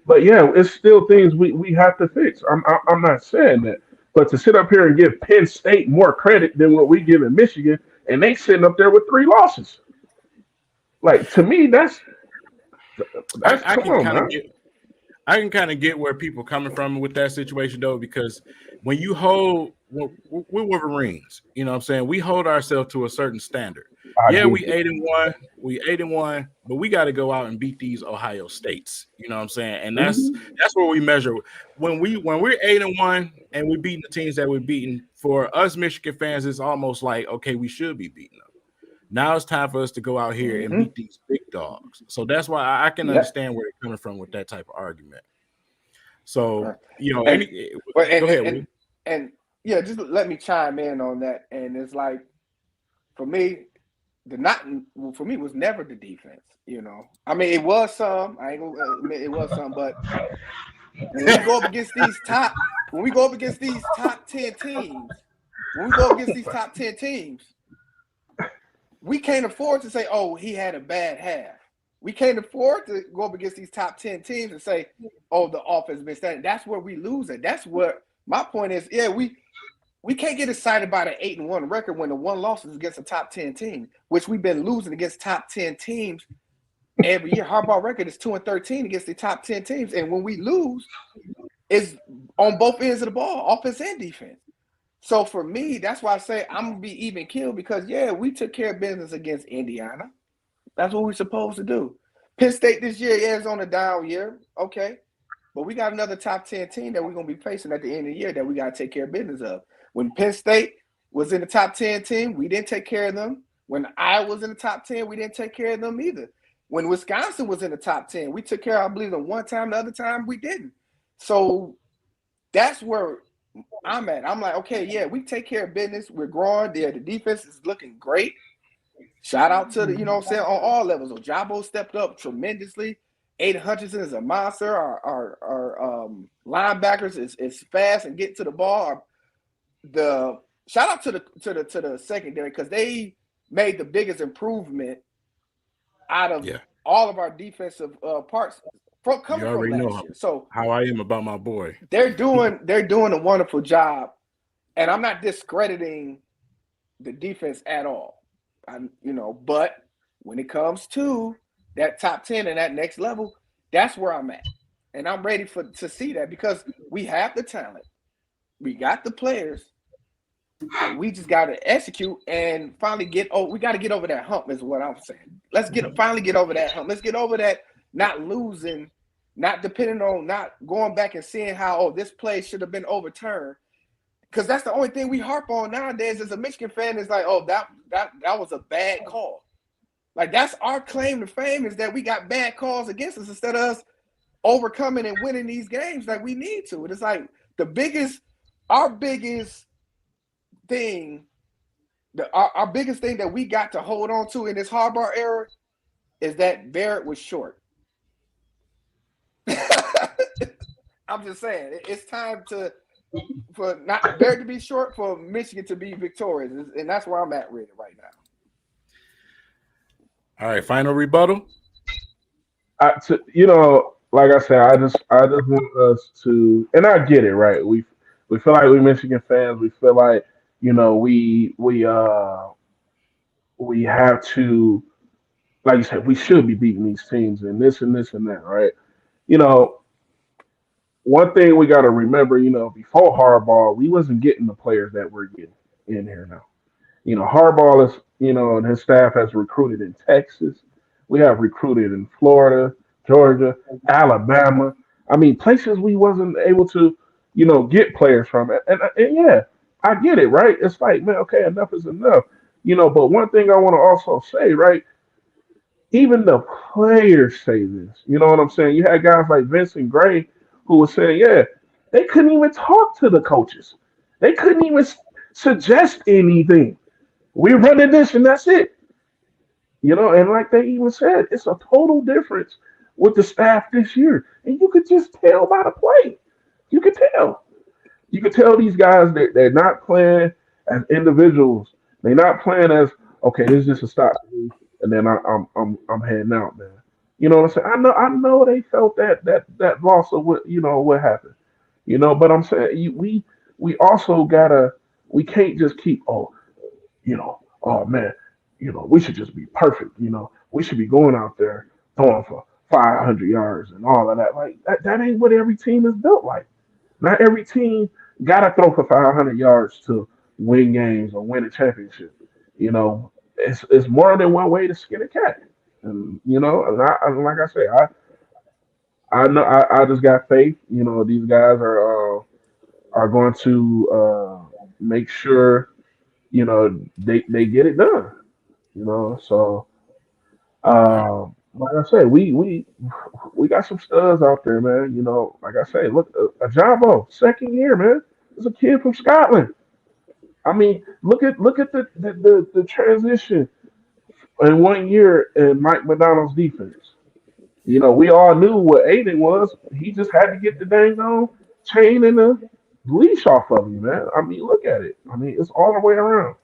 But yeah, it's still things we have to fix. I'm not saying that, but to sit up here and give Penn State more credit than what we give in Michigan, and they sitting up there with 3 losses. Like to me, that's I come can on, kind of man. get I can kind of get where people coming from with that situation though, because when you hold we're Wolverines, you know what I'm saying? We hold ourselves to a certain standard. I Yeah, we get it. 8-1, but we got to go out and beat these Ohio States. You know what I'm saying? And that's Mhm. that's where we measure when we're 8-1 and we're beating the teams that we're beating. For us Michigan fans, it's almost like okay, we should be beating them. Now it's time for us to go out here and Mm-hmm. beat these big dogs. So that's why I can Yep. understand where they're coming from with that type of argument. So, Right. you know, And well, go ahead, and, Will. and yeah, just let me chime in on that. And it's like for me, for me was never the defense. You know, I mean, it was some. I ain't gonna admit it was some, but when we go up against when we go up against these top 10 teams, when we go up against these top 10 teams, we can't afford to say, "Oh, he had a bad half." We can't afford to go up against these top 10 teams and say, "Oh, the offense has been standing." That's where we lose it. That's what my point is. Yeah, we can't get excited about an 8-1 record when the one loss is against a top 10 team, which we've been losing against top 10 teams every year. Harbaugh record is 2-13 against the top 10 teams, and when we lose, it's on both ends of the ball, offense and defense. So for me, that's why I say I'm gonna be even killed because yeah, we took care of business against Indiana. That's what we're supposed to do. Penn State this year is on a down year, okay, but we got another top 10 team that we're gonna be facing at the end of the year that we gotta take care of business of. When Penn State was in the top 10 team, we didn't take care of them. When Iowa was in the top 10, we didn't take care of them either. When Wisconsin was in the top 10, we took care of, I believe, them one time, the other time we didn't. So that's where I'm at. I'm like, okay, yeah, we take care of business. We're growing there. The defense is looking great. Shout out to the, you know what I'm saying, on all levels. Ojabo stepped up tremendously. Aiden Hutchinson is a monster. Our linebackers is fast and getting to the ball. The shout out to the secondary because they made the biggest improvement out of all of our defensive parts coming from last year. So how I am about my boy. They're doing a wonderful job, and I'm not discrediting the defense at all. But when it comes to that top 10 and that next level, that's where I'm at. And I'm ready to see that because we have the talent. We got the players. And we just got to execute and finally we got to get over that hump is what I'm saying. Let's finally get over that hump. Let's get over that not losing, not depending on not going back and seeing how, this play should have been overturned. Because that's the only thing we harp on nowadays as a Michigan fan is like, that was a bad call. Like that's our claim to fame is that we got bad calls against us instead of us overcoming and winning these games like we need to. And it's like our biggest thing, our biggest thing that we got to hold on to in this Harbaugh era is that Barrett was short. I'm just saying, it's time for not Barrett to be short, for Michigan to be victorious, and that's where I'm at with it right now. All right, final rebuttal. Like I said, I just want us to, and I get it, right? We feel like we Michigan fans. We feel like we have to, like you said, we should be beating these teams and this and this and that, right? You know, one thing we got to remember, before Harbaugh, we wasn't getting the players that we're getting in here now. Harbaugh is, and his staff has recruited in Texas. We have recruited in Florida, Georgia, Alabama. I mean, places we wasn't able to, get players from. And yeah, I get it, right? It's like, man, okay, enough is enough. But one thing I want to also say, right? Even the players say this. You know what I'm saying? You had guys like Vincent Gray who was saying, yeah, they couldn't even talk to the coaches. They couldn't even suggest anything. We're running this and that's it. And like they even said, it's a total difference with the staff this year, and you could just tell by the play. You could tell. You could tell these guys that they're not playing as individuals. They're not playing as okay. This is just a stop, and then I'm heading out, man. You know what I'm saying? I know they felt that loss of what happened. But I'm saying we also gotta we can't just keep oh man, we should just be perfect. We should be going out there throwing for 500 yards and all of that. Like that ain't what every team is built like. Not every team gotta throw for 500 yards to win games or win a championship. It's more than one way to skin a cat. Like I say, I know I just got faith. These guys are going to make sure they get it done. So like I say, we got some studs out there, man. Like I say, look, Ajabo, second year, man. It's a kid from Scotland. I mean, look at the transition in 1 year in Mike McDonald's defense. We all knew what Aiden was. He just had to get the dang on chain and the leash off of him, man. I mean, look at it. I mean, it's all the way around.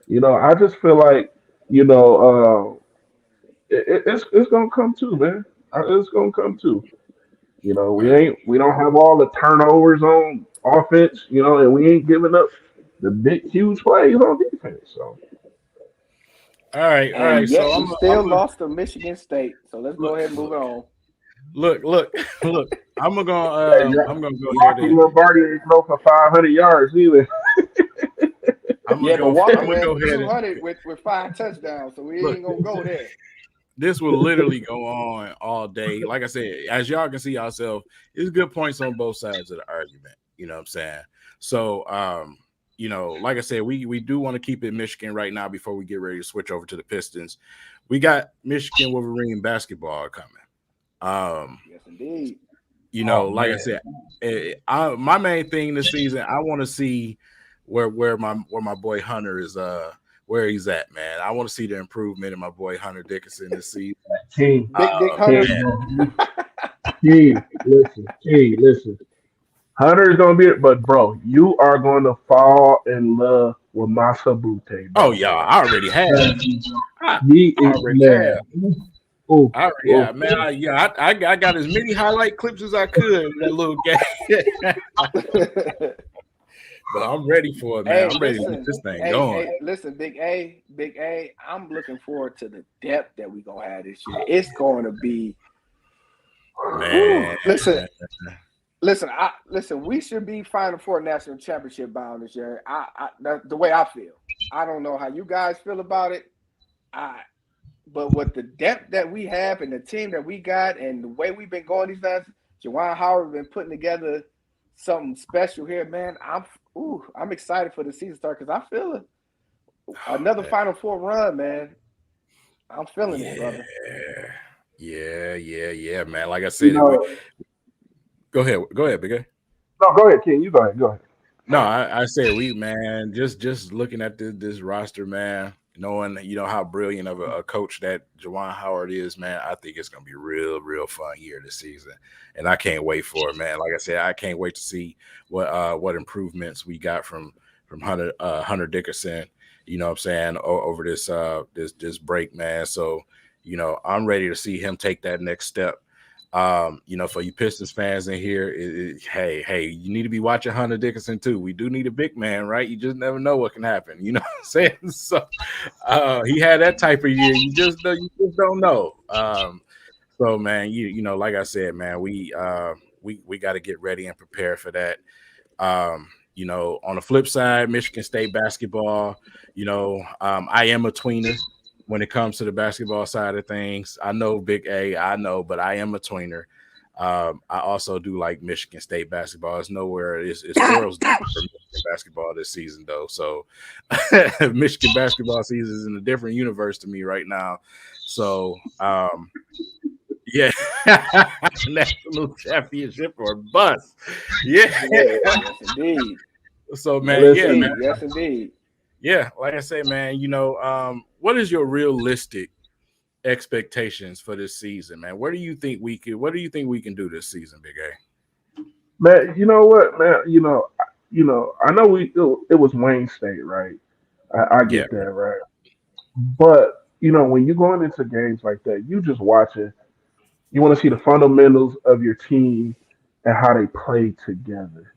I just feel like, it's gonna come too, man. It's gonna come too. We don't have all the turnovers on offense, and we ain't giving up the big huge plays on defense. So all right. And So yet we still lost to Michigan State. So let's go ahead and move on. Look. I'm gonna go ahead. Lombardi ain't throw for 500 yards either. But Walker went 200 with 5 touchdowns, so we ain't gonna go there. This will literally go on all day. Like I said, as y'all can see yourself, it's good points on both sides of the argument. You know what I'm saying? So, like I said, we do want to keep it Michigan right now before we get ready to switch over to the Pistons. We got Michigan Wolverine basketball coming. Yes, indeed. Like I said, my main thing this season, I want to see where my boy Hunter is where he's at, man. I want to see the improvement in my boy Hunter Dickinson this season. King, Big Hunter. King, listen. Hunter is gonna be it, but bro, you are going to fall in love with Masa Bute. Oh yeah, I already have. He is mad. Oh, yeah, man. I got as many highlight clips as I could in that little game. But I'm ready for it, man. I'm ready to get this thing going. Hey, listen, Big A, I'm looking forward to the depth that we're going to have this year. It's going to be man. Listen, we should be Final Four national championship bound this year. That's the way I feel. I don't know how you guys feel about it. But with the depth that we have and the team that we got and the way we've been going these last, Juwan Howard been putting together something special here, man. I'm excited for the season start because I feel another Final Four run, man. I'm feeling it, brother. Yeah, man. Like I said, go ahead, Big A. No, go ahead, King. You go ahead. No, I said man, just looking at this roster, man, knowing how brilliant of a coach that Juwan Howard is, man, I think it's gonna be real fun year this season, and I can't wait for it, man. Like I said, I can't wait to see what improvements we got from Hunter Dickinson. You know what I'm saying, over this break, man. So I'm ready to see him take that next step. For you Pistons fans in here, hey, you need to be watching Hunter Dickinson too. We do need a big man, right? You just never know what can happen. You know what I'm saying? So he had that type of year. You just don't know. So man, like I said, man, we got to get ready and prepare for that. On the flip side, Michigan State basketball, I am a tweener when it comes to the basketball side of things. I know Big A, but I am a tweener. I also do like Michigan State basketball. It's nowhere. It's worlds different for Michigan basketball this season, though. So Michigan basketball season is in a different universe to me right now. So, yeah, national championship or bust. Yeah, yes, indeed. So, man, man. Yes, indeed. Yeah, like I say, man, what is your realistic expectations for this season, man? What do you think we can do this season, Big A? Man, you know what, man? I know it was Wayne State, right? I Yeah. get that, right? But when you're going into games like that, you just watch it. You want to see the fundamentals of your team and how they play together.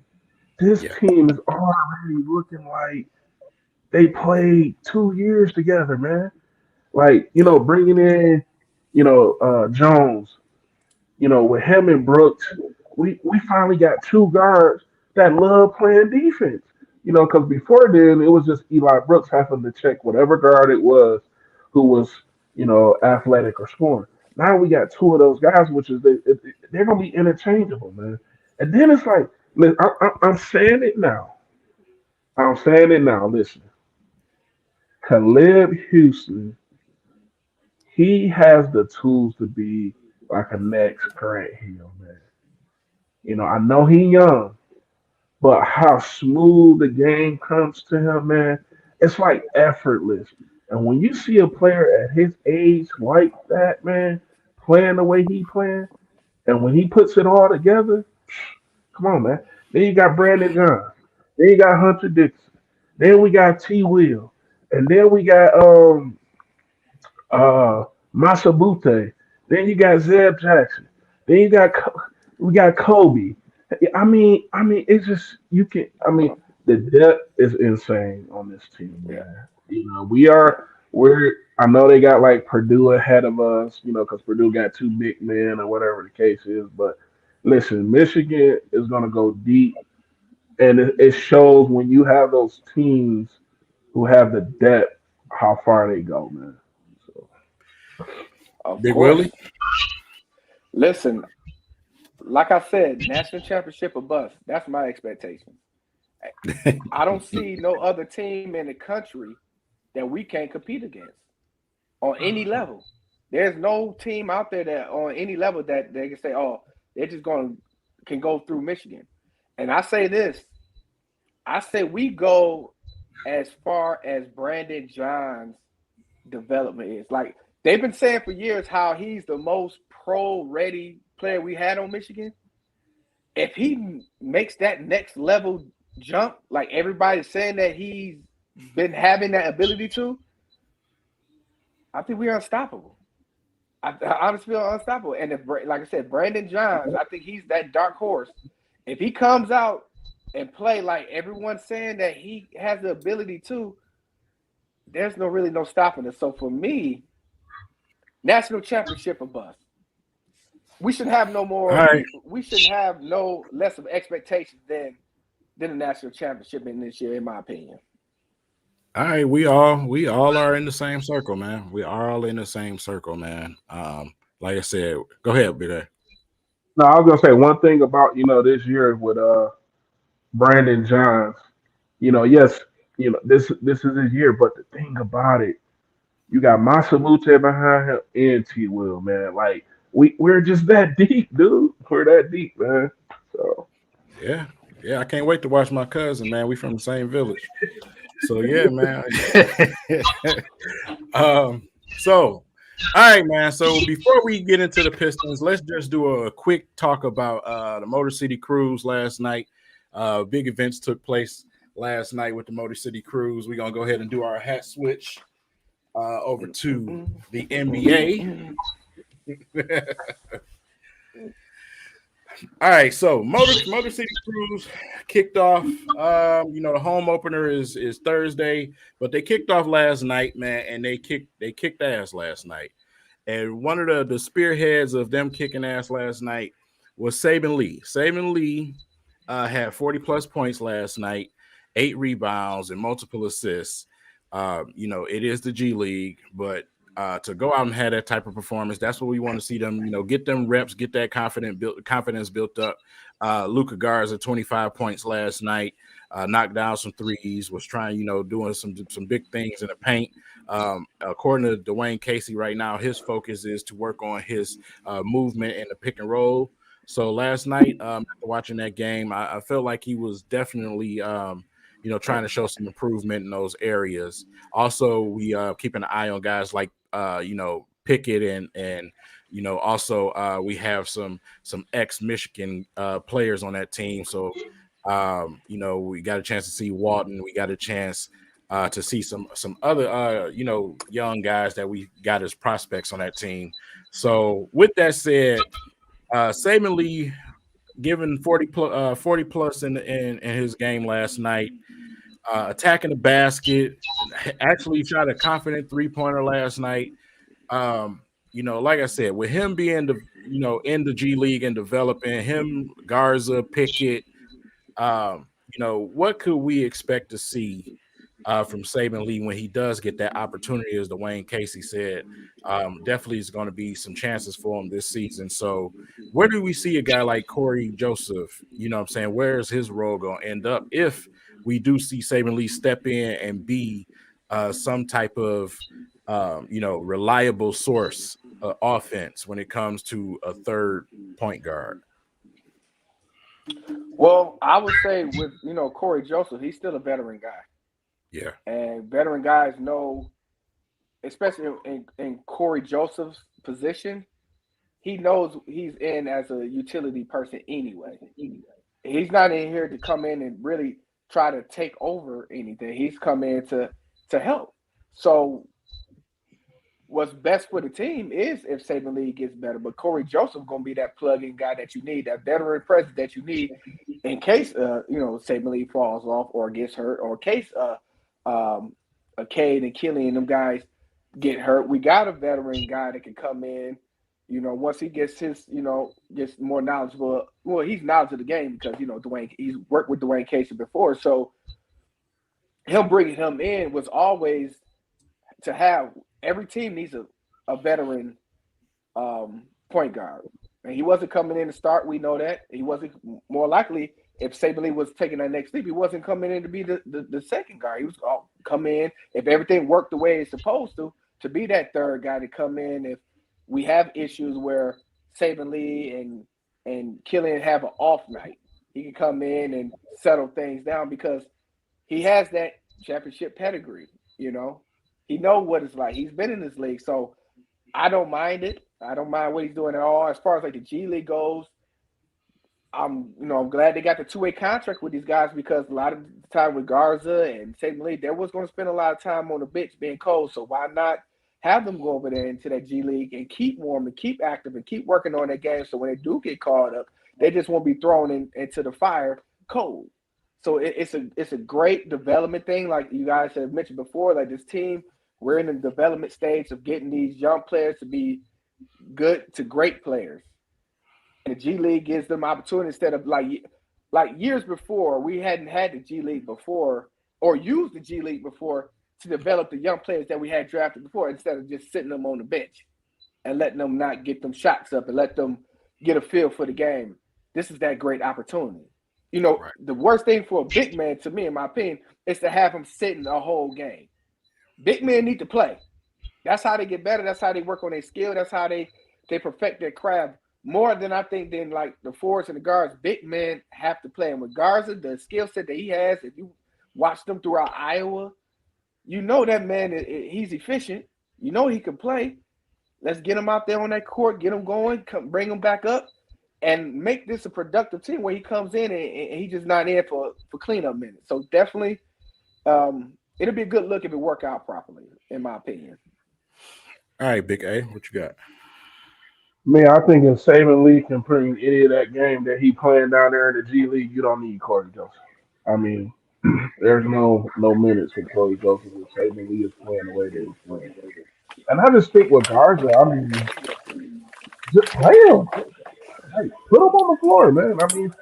This Yeah. team is already looking like they played 2 years together, man. Like, bringing in, Jones, with him and Brooks, we finally got two guards that love playing defense. Because before then it was just Eli Brooks having to check whatever guard it was who was, athletic or scoring. Now we got two of those guys, which is they're gonna be interchangeable, man. And then it's like, I'm saying it now. I'm saying it now. Listen, Caleb Houston, he has the tools to be like a next Grant Hill, man. I know he young, but how smooth the game comes to him, man, it's like effortless. And when you see a player at his age like that, man, playing the way he playing, and when he puts it all together, come on, man. Then you got Brandon John. Then you got Hunter Dixon. Then we got T. Will. And then we got Masabute. Then you got Zeb Jackson. Then we got Kobe. It's just you can. The depth is insane on this team, man. We're. I know they got like Purdue ahead of us, because Purdue got two big men or whatever the case is. But listen, Michigan is gonna go deep, and it shows when you have those teams who have the depth how far they go, man. So. Of Big course. Willie? Listen, like I said, national championship or bust. That's my expectation. I don't see no other team in the country that we can't compete against on any level. There's no team out there that on any level that they can say, oh, they're just can go through Michigan. And I say this, I say we go as far as Brandon John's development is. Like they've been saying for years how he's the most pro-ready player we had on Michigan. If he makes that next level jump, like everybody's saying that he's been having that ability to, I think we're unstoppable. I honestly feel unstoppable. And if, like I said, Brandon Johns, I think he's that dark horse. If he comes out and play like everyone's saying that he has the ability to, there's really no stopping it. So for me, national championship or bust. We should have no more. Right. We should have no less of expectations than the national championship in this year, in my opinion. All right, we all are in the same circle, man. We are all in the same circle, man. Like I said, go ahead, Big A. No, I was gonna say one thing about this year with Brandon Johns. Yes, this is his year, but the thing about it, you got Masabute behind him and T. Will, man. Like we're just that deep, dude. We're that deep, man. So yeah, I can't wait to watch my cousin, man. We from the same village. So yeah, man. So all right, man. So before we get into the Pistons, let's just do a quick talk about the Motor City Cruise last night. Big events took place last night with the Motor City Cruise. We're gonna go ahead and do our hat switch over to the NBA. All right, so Motor City Cruise kicked off. The home opener is Thursday, but they kicked off last night, man, and they kicked ass last night. And one of the spearheads of them kicking ass last night was Saben Lee. Saben Lee had 40 plus points last night, 8 rebounds and multiple assists. It is the G League, but to go out and have that type of performance, that's what we want to see them, get them reps, get that confidence built up. Luka Garza 25 points last night, knocked down some threes, was trying, doing some big things in the paint. According to Dwayne Casey right now, his focus is to work on his movement in the pick and roll. So last night, after watching that game, I felt like he was definitely trying to show some improvement in those areas. Also, we keeping an eye on guys like Pickett and also we have some ex-Michigan players on that team. So we got a chance to see Walton. We got a chance to see some other young guys that we got as prospects on that team. So with that said, Saban Lee given 40 plus in his game last night, attacking the basket, actually shot a confident 3-pointer last night. Like I said, with him being in the G League and developing him, Garza, Pickett, what could we expect to see from Saban Lee when he does get that opportunity? As Dwayne Casey said, definitely is going to be some chances for him this season. So where do we see a guy like Corey Joseph? Where is his role going to end up if we do see Saban Lee step in and be some type of reliable source offense when it comes to a third point guard? Well, I would say with Corey Joseph, he's still a veteran guy. Yeah. And veteran guys know, especially in Corey Joseph's position, he knows he's in as a utility person anyway. He's not in here to come in and really try to take over anything. He's come in to help. So what's best for the team is if Saban Lee gets better. But Corey Joseph going to be that plug-in guy that you need, that veteran presence that you need in case Saban Lee falls off or gets hurt, or in case Cade and Killian, them guys get hurt. We got a veteran guy that can come in, once he gets gets more knowledgeable. Well, he's knowledgeable of the game because, he's worked with Dwayne Casey before. So him bringing him in was always to have – every team needs a veteran point guard. And he wasn't coming in to start. We know that. He wasn't – more likely, if Saban Lee was taking that next leap, he wasn't coming in to be the second guy. He was going to come in, if everything worked the way it's supposed to be that third guy to come in. If we have issues where Saban Lee and Killian have an off night, he can come in and settle things down because he has that championship pedigree, He knows what it's like. He's been in this league. So I don't mind it. I don't mind what he's doing at all. As far as like the G League goes, I'm glad they got the two-way contract with these guys because a lot of the time with Garza and Saban Lee, they was going to spend a lot of time on the bench being cold. So why not have them go over there into that G League and keep warm and keep active and keep working on their game so when they do get called up, they just won't be thrown into the fire cold. So it's a great development thing. Like you guys have mentioned before, like this team, we're in the development stage of getting these young players to be good to great players. And the G League gives them opportunity instead of like years before, we hadn't had the G League before or used the G League before to develop the young players that we had drafted before instead of just sitting them on the bench and letting them not get them shots up and let them get a feel for the game. This is that great opportunity. Right. The worst thing for a big man, to me, in my opinion, is to have him sitting a whole game. Big men need to play. That's how they get better. That's how they work on their skill. That's how they perfect their craft more than I think than like the forwards and the guards. Big men have to play. And with Garza, the skill set that he has, if you watch them throughout Iowa, that man, he's efficient. He can play. Let's get him out there on that court, get him going, bring him back up, and make this a productive team where he comes in and he's just not in for cleanup minutes. So definitely it'll be a good look if it work out properly, in my opinion. All right, Big A, what you got? Man, I think if Saban Lee can bring any of that game that he playing down there in the G League, you don't need Corey Joseph. I mean, there's no minutes for Corey Joseph if Saban Lee is playing the way that he's playing. And I just think with Garza, I mean, just play him. Hey, put him on the floor, man. I mean,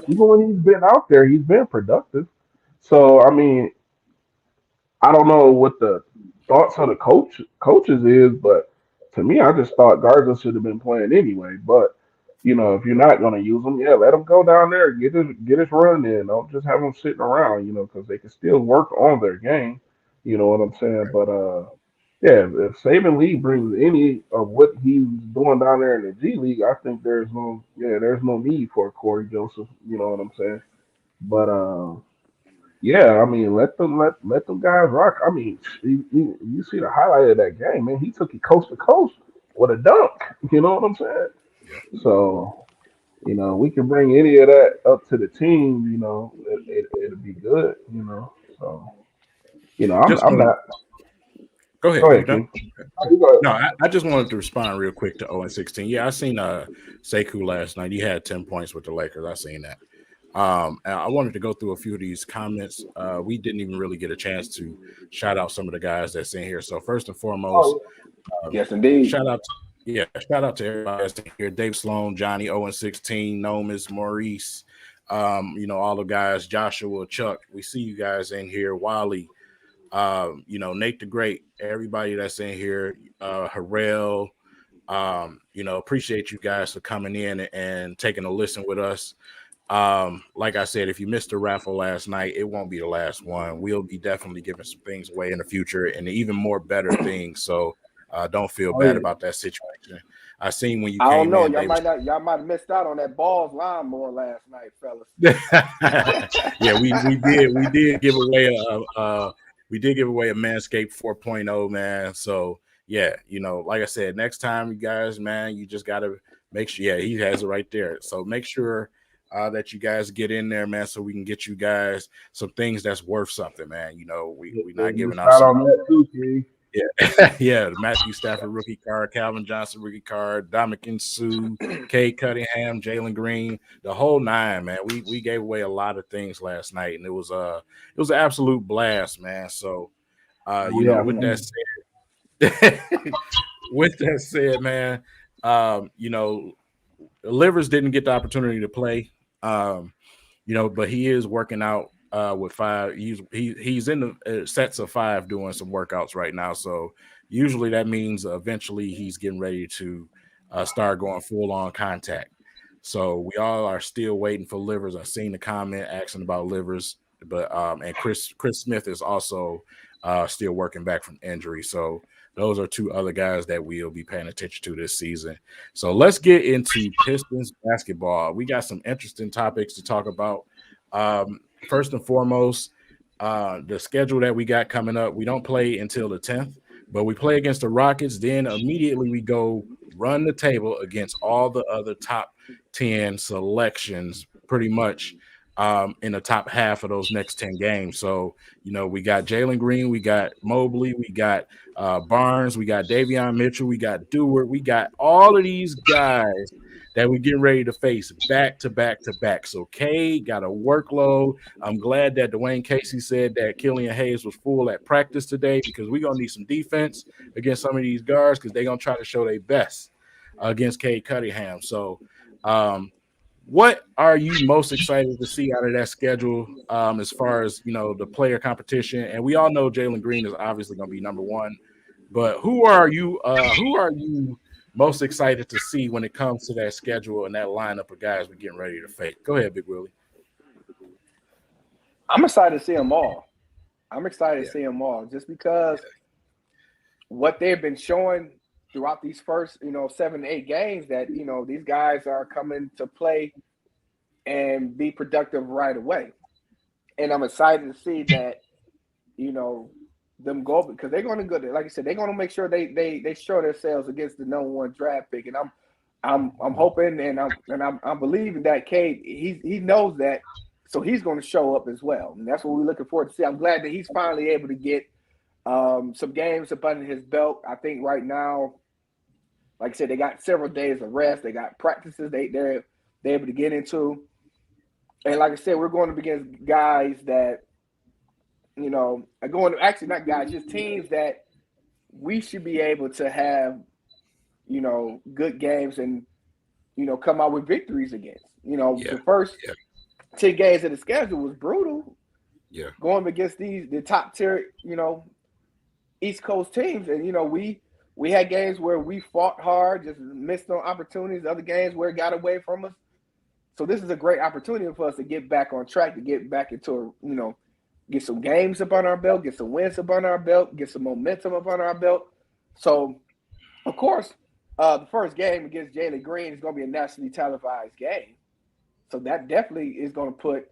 even when he's been out there, he's been productive. So, I mean, I don't know what the thoughts of the coaches is, but to me, I just thought Garza should have been playing anyway. But if you're not going to use him, let him go down there, get his run in. Don't just have him sitting around, because they can still work on their game. You know what I'm saying? But if Saban Lee brings any of what he's doing down there in the G League, I think there's no need for Corey Joseph. You know what I'm saying? But I mean, let them guys rock. I mean, you see the highlight of that game, man. He took it coast to coast with a dunk. You know what I'm saying? Yeah. So, we can bring any of that up to the team. It'll be good. So, Just I'm not. go Go ahead. You ahead, done? King. You go ahead. No, I just wanted to respond real quick to 0-16. Yeah, I seen Sekou last night. He had 10 points with the Lakers. I seen that. And I wanted to go through a few of these comments. We didn't even really get a chance to shout out some of the guys that's in here. So first and foremost, Oh, Yes, indeed. shout out to everybody that's in here. Dave Sloan, Johnny, 0-16, Nomis, Maurice, all the guys, Joshua, Chuck. We see you guys in here. Wally, Nate the Great, everybody that's in here, Harrell, appreciate you guys for coming in and taking a listen with us. Like I said, if you missed the raffle last night, it won't be the last one. We'll be definitely giving some things away in the future and even more better things. So don't feel bad about that situation. I seen when you I don't came know. in, Y'all might have missed out on that balls lawnmower last night, fellas. Yeah, we did give away a Manscaped 4.0, man. So yeah, like I said, next time you guys, man, you just gotta make sure. Yeah, he has it right there. So make sure that you guys get in there, man, so we can get you guys some things that's worth something, man. We're not giving out some. on that too, King. Yeah, yeah. The Matthew Stafford rookie card, Calvin Johnson rookie card, Dominican Sue, Cade Cunningham, Jalen Green, the whole nine, man. We gave away a lot of things last night, and it was an absolute blast, man. So, with that said, man, Livers didn't get the opportunity to play, but he is working out with 5. He's in the sets of 5 doing some workouts right now. So usually that means eventually he's getting ready to start going full on contact. So we all are still waiting for Livers. I've seen the comment asking about Livers, but and Chris Smith is also still working back from injury. So those are 2 other guys that we'll be paying attention to this season. So let's get into Pistons basketball. We got some interesting topics to talk about. First and foremost, the schedule that we got coming up, we don't play until the 10th, but we play against the Rockets. Then immediately we go run the table against all the other top 10 selections pretty much in the top half of those next 10 games. So, we got Jalen Green, we got Mobley, we got Barnes, we got Davion Mitchell, we got Dewar, we got all of these guys that we're getting ready to face back to back to back. So K got a workload. I'm glad that Dwayne Casey said that Killian Hayes was full at practice today because we're going to need some defense against some of these guards because they're going to try to show their best against Cade Cunningham. So what are you most excited to see out of that schedule as far as, the player competition? And we all know Jalen Green is obviously going to be number 1. But who are you most excited to see when it comes to that schedule and that lineup of guys we're getting ready to face? Go ahead, Big Willie. I'm excited to see them all. To see them all just because what they've been showing throughout these first, 7 to 8 games that, these guys are coming to play and be productive right away. And I'm excited to see that, them go because they're going to go. Like I said, they're going to make sure they show themselves against the number 1 draft pick. And I'm hoping and I'm believing that Cade he knows that, so he's going to show up as well. And that's what we're looking forward to see. I'm glad that he's finally able to get some games up under his belt. I think right now, like I said, they got several days of rest. They got practices they're able to get into. And like I said, we're going to begin guys that, actually not guys, just teams that we should be able to have, good games and, come out with victories against. The first 10 games of the schedule was brutal. Yeah. Going against the top tier, East Coast teams. And, we had games where we fought hard, just missed on opportunities, other games where it got away from us. So this is a great opportunity for us to get back on track, to get back into, get some games up on our belt, get some wins up on our belt, get some momentum up on our belt. So, of course, the first game against Jalen Green is going to be a nationally televised game. So that definitely is going to put,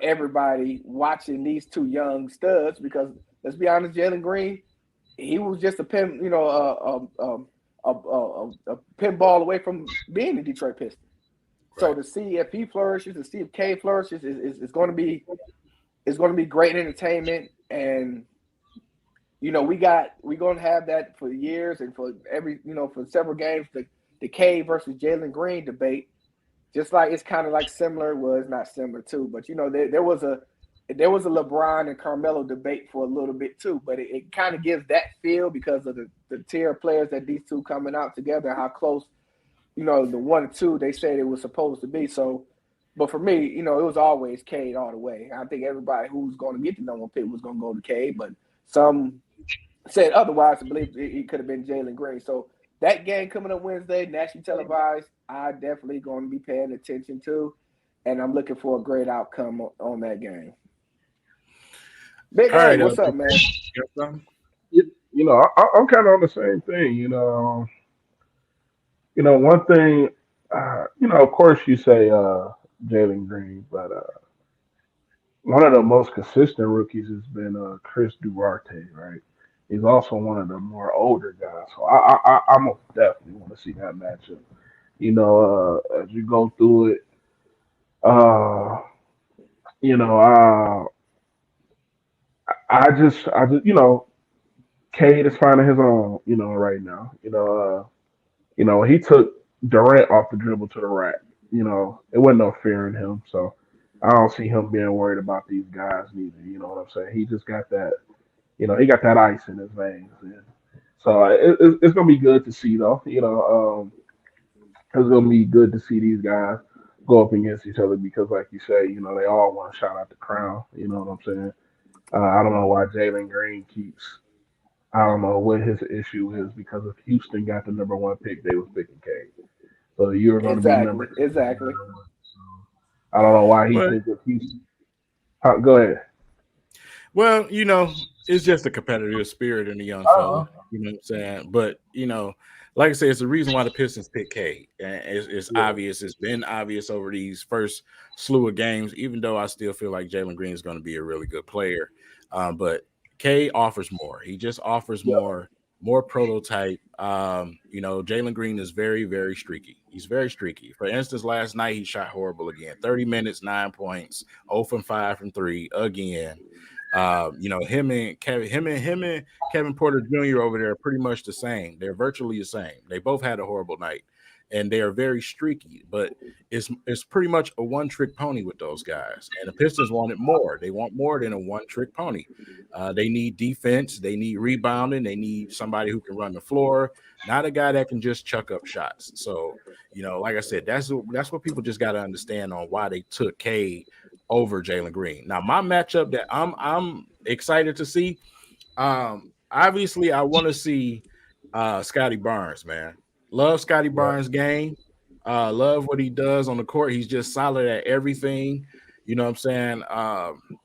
everybody watching these 2 young studs because let's be honest, Jalen Green, he was just a pinball away from being the Detroit Pistons. Right. So to see if he flourishes, to see if K flourishes, is going to be great entertainment. And we're going to have that for years and for for several games. The K versus Jalen Green debate, just like it's kind of like similar. Well, it's not similar too, but there was a LeBron and Carmelo debate for a little bit too, but it kind of gives that feel because of the tier of players that these two coming out together, how close, the 1 and 2 they said it was supposed to be. So, but for me, it was always Cade all the way. I think everybody who's going to get the number 1 pick was going to go to Cade, but some said otherwise. I believe it could have been Jalen Green. So that game coming up Wednesday, nationally televised, I definitely going to be paying attention to, and I'm looking for a great outcome on that game. Big All right, what's up, man? I'm kind of on the same thing. One thing, of course you say Jalen Green, but one of the most consistent rookies has been Chris Duarte, right? He's also one of the more older guys, so I most definitely want to see that matchup. As you go through it, I just, Cade is finding his own, right now. He took Durant off the dribble to the rack. It wasn't no fear in him, so I don't see him being worried about these guys neither. You know what I'm saying? He just got that, he got that ice in his veins. And so it's gonna be good to see, though. It's gonna be good to see these guys go up against each other because, like you say, they all want to shout out the crown. You know what I'm saying? I don't know why Jalen Green keeps. I don't know what his issue is because if Houston got the number 1 pick, they was picking Cade. So you're going to be number 2. Exactly. I don't know why he thinks of Houston. Go ahead. Well, it's just a competitive spirit in the young fella. You know what I'm saying? But, like I said, it's the reason why the Pistons pick Cade. And it's obvious. It's been obvious over these first slew of games, even though I still feel like Jalen Green is going to be a really good player. But Cade offers more. He just offers more prototype. Jalen Green is very, very streaky. He's very streaky. For instance, last night he shot horrible again. 30 minutes, 9 points, 0 from 5 from 3 again. Him and Kevin Porter Jr. over there are pretty much the same. They're virtually the same. They both had a horrible night, and they are very streaky. But it's pretty much a one-trick pony with those guys. And the Pistons wanted more. They want more than a one-trick pony. They need defense. They need rebounding. They need somebody who can run the floor, not a guy that can just chuck up shots. So, like I said, that's what people just got to understand on why they took Cade over Jalen Green. Now, my matchup that I'm excited to see, obviously I want to see Scotty Barnes, man. Love Scotty Barnes' game. Love what he does on the court. He's just solid at everything. You know what I'm saying?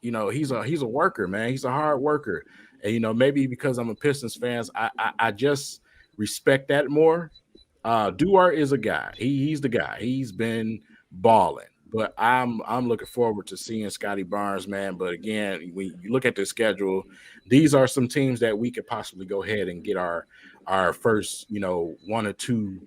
He's a worker, man. He's a hard worker. And maybe because I'm a Pistons fan, I just respect that more. Duarte is a guy. He's the guy. He's been balling. But I'm looking forward to seeing Scotty Barnes, man. But again, when you look at the schedule, these are some teams that we could possibly go ahead and get our first, 1 or 2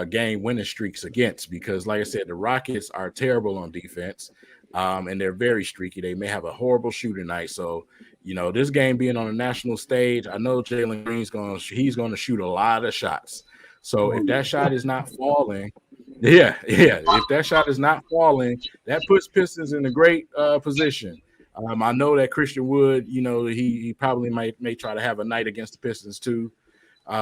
game winning streaks against. Because, like I said, the Rockets are terrible on defense, and they're very streaky. They may have a horrible shooting night. So, this game being on a national stage, I know Jalen Green's he's going to shoot a lot of shots. So if that shot is not falling. Yeah. If that shot is not falling, that puts Pistons in a great position. I know that Christian Wood, he probably may try to have a night against the Pistons too.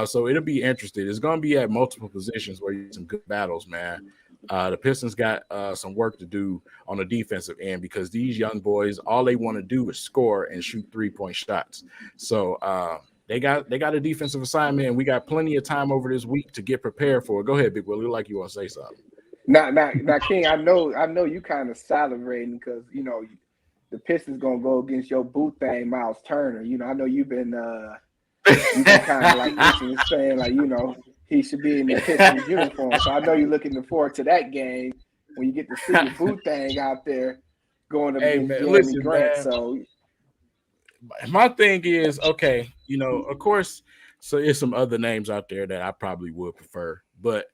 So it'll be interesting. It's going to be at multiple positions where you get some good battles, man. The Pistons got some work to do on the defensive end because these young boys, all they want to do is score and shoot 3-point shots. So they got a defensive assignment, and we got plenty of time over this week to get prepared for it. Go ahead, Big Willie, like you want to say something. Now, King, I know you kind of salivating because the Pistons gonna go against your boot thing, Miles Turner. I know you've been kind of like itching, saying like he should be in the Pistons uniform. So I know you're looking forward to that game when you get to see your boot thing out there going up against Jeremy Grant. Man. So my thing is, okay, of course, So there's some other names out there that I probably would prefer. But,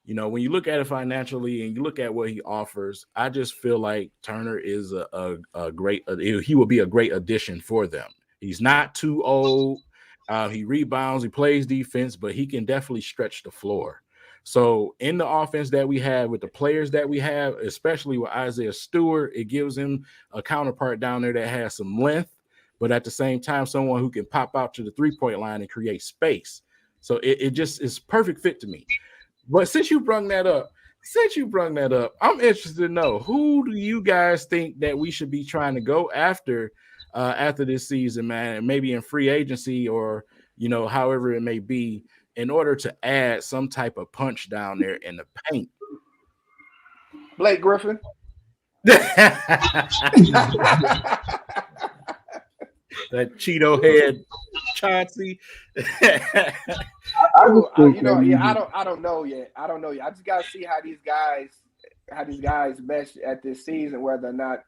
you know, when you look at it financially and you look at what he offers, I just feel like Turner is a great he will be a great addition for them. He's not too old. He rebounds, he plays defense, but he can definitely stretch the floor. So in the offense that we have with the players that we have, especially with Isaiah Stewart, it gives him a counterpart down there that has some length, but at the same time, someone who can pop out to the three-point line and create space. So it just is perfect fit to me. But since you brung that up, I'm interested to know, who do you guys think that we should be trying to go after this season, man, maybe in free agency or, you know, however it may be, in order to add some type of punch down there in the paint? Blake Griffin. That Cheeto head Chauncey. I don't know yet. I just gotta see how these guys mesh at this season, whether or not,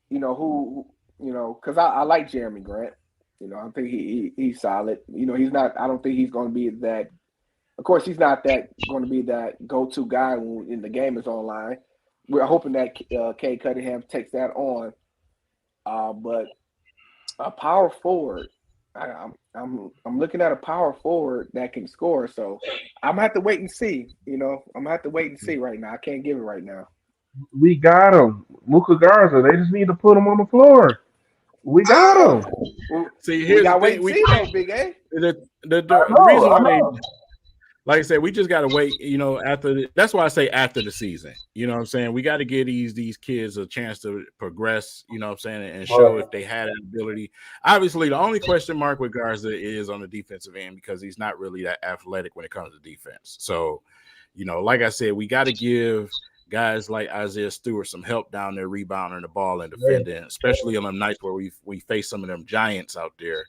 you know, who, you know, because I like Jeremy Grant. You know, I think he's solid. You know, I don't think he's going to be that. Of course, he's not going to be that go-to guy when the game is online. We're hoping that Cade Cunningham takes that on. But a power forward, I'm looking at a power forward that can score. So I'm gonna have to wait and see. You know, I'm gonna have to wait and see right now. I can't give it right now. We got him, Luka Garza. They just need to put him on the floor. We got him. See, here's the thing. Big A. The reason why they, like I said, we just got to wait, you know, that's why I say after the season. You know what I'm saying? We got to give these kids a chance to progress, you know what I'm saying, and show if they had an ability. Obviously, the only question mark with Garza is on the defensive end because he's not really that athletic when it comes to defense. So, you know, like I said, we got to give guys like Isaiah Stewart some help down there rebounding the ball and defending, especially on them nights where we face some of them giants out there.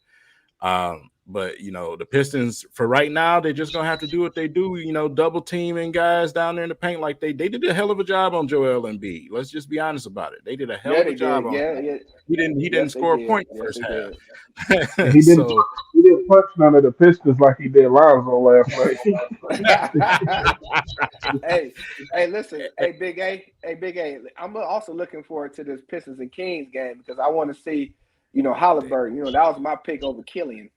But, you know, the Pistons, for right now, they're just going to have to do what they do, you know, double teaming guys down there in the paint like they did a hell of a job on Joel Embiid. Let's just be honest about it. They did a hell of a job on him. He didn't score a point in the first half. He didn't punch none of the Pistons like he did Lonzo last night. Hey, listen, Big A. I'm also looking forward to this Pistons and Kings game because I want to see, you know, Halliburton. You know, that was my pick over Killian.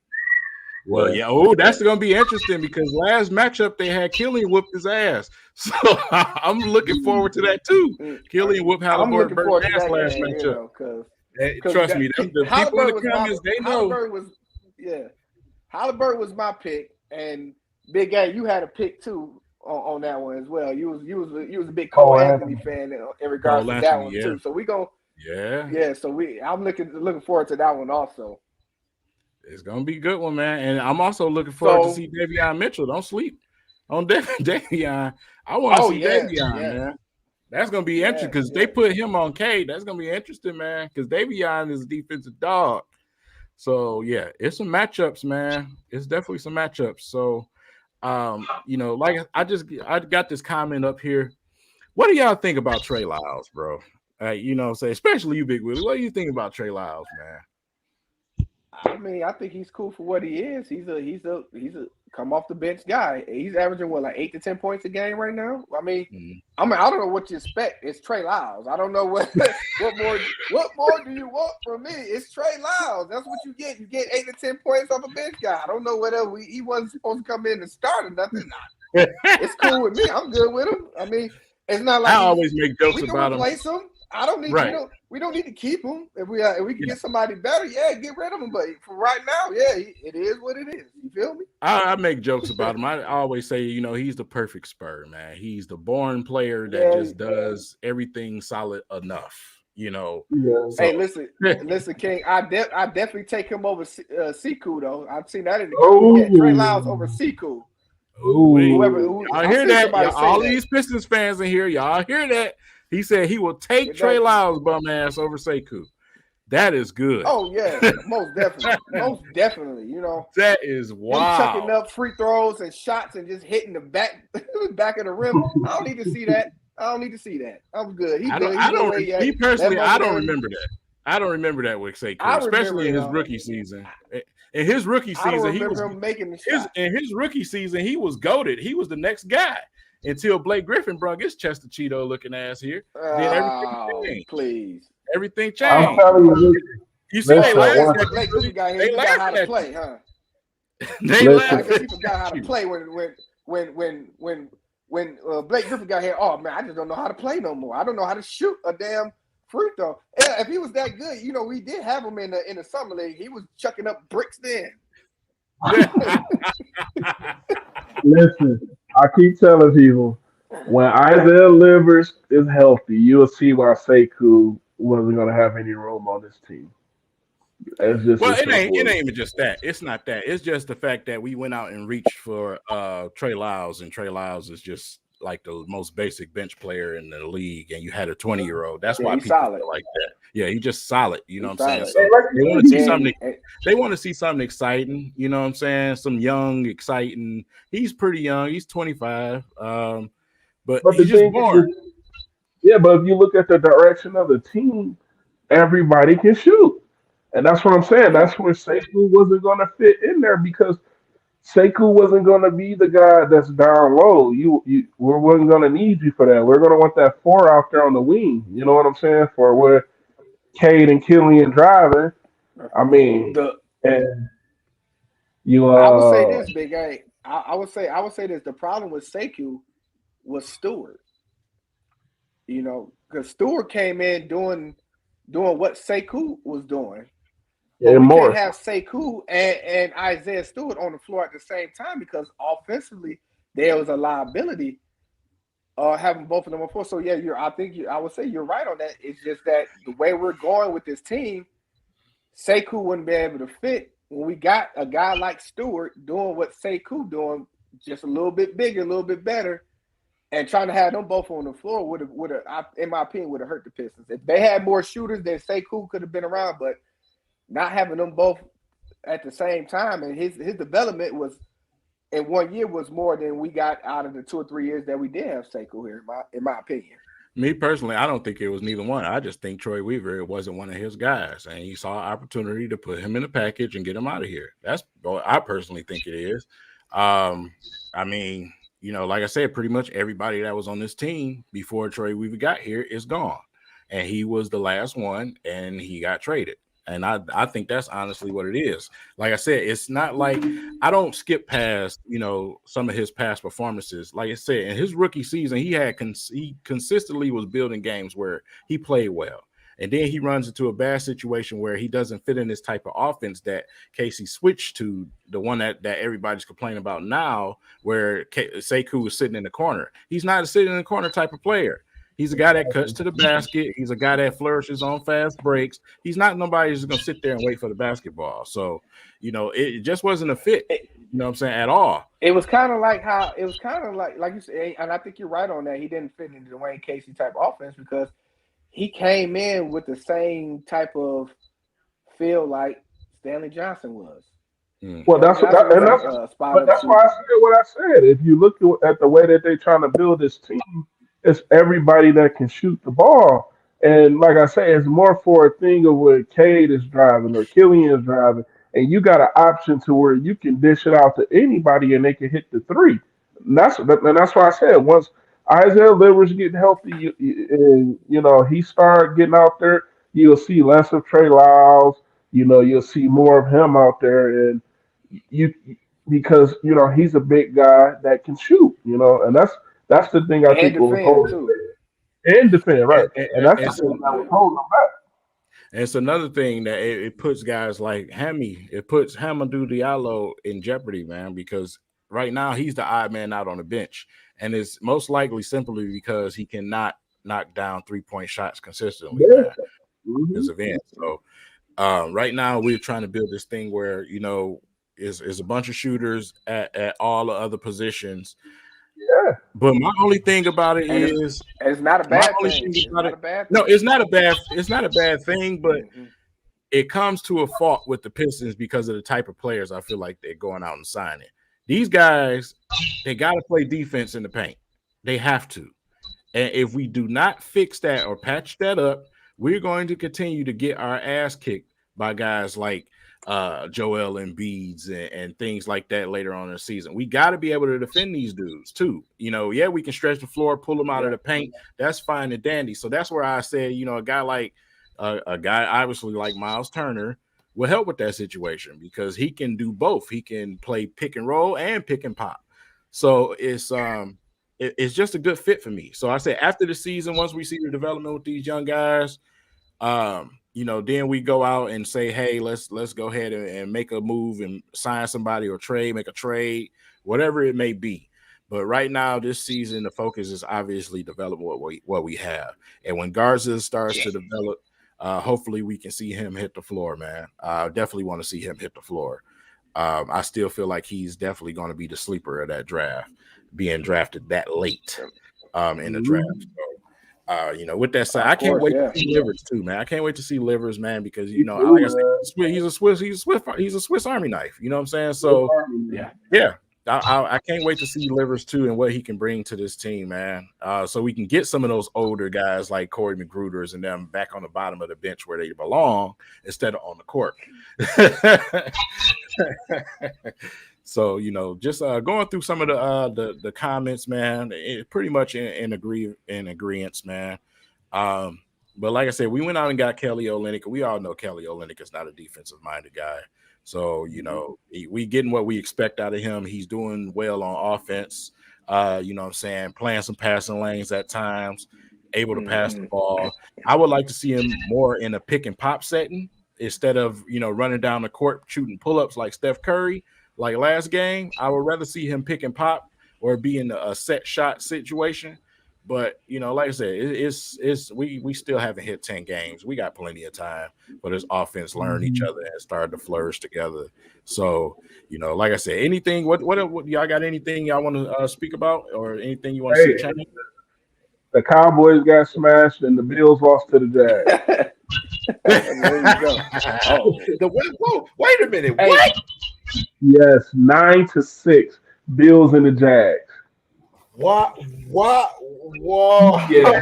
Well, yeah. Oh, that's going to be interesting because last matchup they had Killian whooped his ass. So I'm looking forward to that too. Killian whooped Halliburton ass last matchup. Trust me, the people in the comments, they know. Halliburton was my pick, and Big A, you had a pick too on that one as well. You was a big Cole Anthony fan in regards to that one too. So we go. Yeah. So I'm looking forward to that one also. It's gonna be a good one, man. And I'm also looking forward to see Davion Mitchell. Don't sleep on Davion. I want to see Davion, man. That's gonna be interesting because they put him on Cade. That's gonna be interesting, man. Because Davion is a defensive dog. So yeah, it's some matchups, man. It's definitely some matchups. So, you know, like I got this comment up here. What do y'all think about Trey Lyles, bro? You know, say especially you, Big Willie. What do you think about Trey Lyles, man? I mean, I think he's cool for what he is. He's a come off the bench guy. He's averaging like 8 to 10 points a game right now. I mean, I don't know what you expect. It's Trey Lyles. I don't know what more do you want from me? It's Trey Lyles. That's what you get. You get 8 to 10 points off a bench guy. I don't know what else. He wasn't supposed to come in and start or nothing. It's cool with me. I'm good with him. I mean, it's not like I always make jokes about him. Replace him. I don't need we don't need to keep him. If we can get somebody better, get rid of him. But for right now, it is what it is. You feel me? I make jokes about him. I always say, you know, he's the perfect Spur, man. He's the born player that just does everything solid enough. You know. Yeah. So. Hey, listen, King. I definitely take him over Sekou though. I've seen that in the Trey Lyles over Sekou. I hear that. All these Pistons fans in here, y'all hear that? He said he will take Trey Lyles bum ass over Sekou. That is good. Oh yeah, most definitely. You know that is wild. Chucking up free throws and shots and just hitting the back of the rim. I don't need to see that. I'm good. I don't remember that. I don't remember that with Sekou, especially in his rookie season. In his rookie season, he was making the shot. In his rookie season, he was goated. He was the next guy until Blake Griffin brought his Chester Cheeto looking ass here. Then everything changed. Please, everything changed. I'm telling you see, they laughed at Blake Griffin got here. They laughed how to play, huh? They laughed. He forgot how to play when Blake Griffin got here. Oh man, I just don't know how to play no more. I don't know how to shoot a damn free throw. If he was that good, we did have him in the summer league. He was chucking up bricks then. Listen, I keep telling people when Isaiah Livers is healthy, you'll see why Sekou wasn't going to have any room on this team. It's just it ain't even just that. It's not that. It's just the fact that we went out and reached for Trey Lyles, and Trey Lyles is just like the most basic bench player in the league, and you had a 20-year-old. That's why people feel like that. Yeah, he's just solid. You know what I'm saying? So they want to see something. They want to see something exciting. You know what I'm saying? Some young, exciting. He's pretty young. He's 25. But he's just born. But if you look at the direction of the team, everybody can shoot. And that's what I'm saying. That's where Sekou wasn't going to fit in there because Sekou wasn't going to be the guy that's down low. We wasn't going to need you for that. We're going to want that 4 out there on the wing. You know what I'm saying? For where Cade and Killian driving. I mean, I would say this, Big A. I would say this. The problem with Sekou was Stewart. Because Stewart came in doing what Sekou was doing. But we can't have Sekou and Isaiah Stewart on the floor at the same time because offensively there was a liability having both of them on floor. So yeah, I would say you're right on that. It's just that the way we're going with this team, Sekou wouldn't be able to fit when we got a guy like Stewart doing what Sekou doing, just a little bit bigger, a little bit better, and trying to have them both on the floor would have, in my opinion, would have hurt the Pistons. If they had more shooters, then Sekou could have been around, but not having them both at the same time, and his development was in 1 year was more than we got out of the 2 or 3 years that we did have Sekou here, in my opinion. Me personally, I don't think it was neither one. I just think Troy Weaver, it wasn't one of his guys, and he saw an opportunity to put him in the package and get him out of here. That's what I personally think it is. I mean, like I said, pretty much everybody that was on this team before Troy Weaver got here is gone, and he was the last one, and he got traded. And I think that's honestly what it is. Like I said, it's not like I don't skip past, some of his past performances. Like I said, in his rookie season, he consistently was building games where he played well. And then he runs into a bad situation where he doesn't fit in this type of offense that Casey switched to, the one that everybody's complaining about now, where Sekou is sitting in the corner. He's not a sitting in the corner type of player. He's a guy that cuts to the basket. He's a guy that flourishes on fast breaks. He's not nobody who's going to sit there and wait for the basketball. So, it just wasn't a fit, what I'm saying, at all. It was kind of like like you said, and I think you're right on that. He didn't fit into the Dwayne Casey type offense because he came in with the same type of feel like Stanley Johnson was. Well, that's why I said what I said. If you look at the way that they're trying to build this team, it's everybody that can shoot the ball. And like I say, it's more for a thing of where Cade is driving or Killian is driving, and you got an option to where you can dish it out to anybody and they can hit the three. And that's why I said once Isaiah Livers getting healthy and he start getting out there, you'll see less of Trey Lyles. You'll see more of him out there, and because he's a big guy that can shoot. And that's the thing I think will hold him. And defend, right? And that's the thing that will hold him back. And it's another thing that it puts guys like Hammy, it puts Hamidou Diallo in jeopardy, man, because right now he's the odd man out on the bench. And it's most likely simply because he cannot knock down 3-point shots consistently. His event. So right now we're trying to build this thing where, is a bunch of shooters at all the other positions. Yeah. But my only thing about it is it's not a bad thing. No, it's not a bad thing, but it comes to a fault with the Pistons because of the type of players I feel like they're going out and signing. These guys, they got to play defense in the paint. They have to. And if we do not fix that or patch that up, we're going to continue to get our ass kicked by guys like Joel Embiid and things like that later on in the season. We got to be able to defend these dudes too. Yeah, we can stretch the floor, pull them out of the paint. That's fine and dandy. So that's where I said, a guy like a guy obviously like Miles Turner will help with that situation because he can do both. He can play pick and roll and pick and pop. So it's just a good fit for me. So I said after the season, once we see the development with these young guys, then we go out and say, hey, let's go ahead and make a move and sign somebody or make a trade, whatever it may be. But right now, this season, the focus is obviously develop what we have. And when Garza starts to develop, hopefully we can see him hit the floor, man. I definitely want to see him hit the floor. I still feel like he's definitely going to be the sleeper of that draft, being drafted that late in the draft. So, with that said, I can't wait to see Livers too, man. I can't wait to see Livers, man, because like I said, he's a Swiss Army knife. You know what I'm saying? So yeah. I can't wait to see Livers too and what he can bring to this team, man. So we can get some of those older guys like Corey McGruders and them back on the bottom of the bench where they belong instead of on the court. So just going through some of the comments, man. Pretty much in agreement, man. But like I said, we went out and got Kelly Olynyk. We all know Kelly Olynyk is not a defensive-minded guy. So, we getting what we expect out of him. He's doing well on offense, what I'm saying, playing some passing lanes at times, able to pass the ball. I would like to see him more in a pick and pop setting instead of, running down the court, shooting pull-ups like Steph Curry, like last game. I would rather see him pick and pop or be in a set shot situation. But, like I said, we still haven't hit 10 games. We got plenty of time for this offense learn each other and start to flourish together. So, like I said, anything, what y'all got anything y'all want to speak about or anything you want to see change? The Cowboys got smashed and the Bills lost to the Jags. There you go. Wait a minute. Hey. What? Yes, 9-6, Bills and the Jags. What? Whoa! Yeah.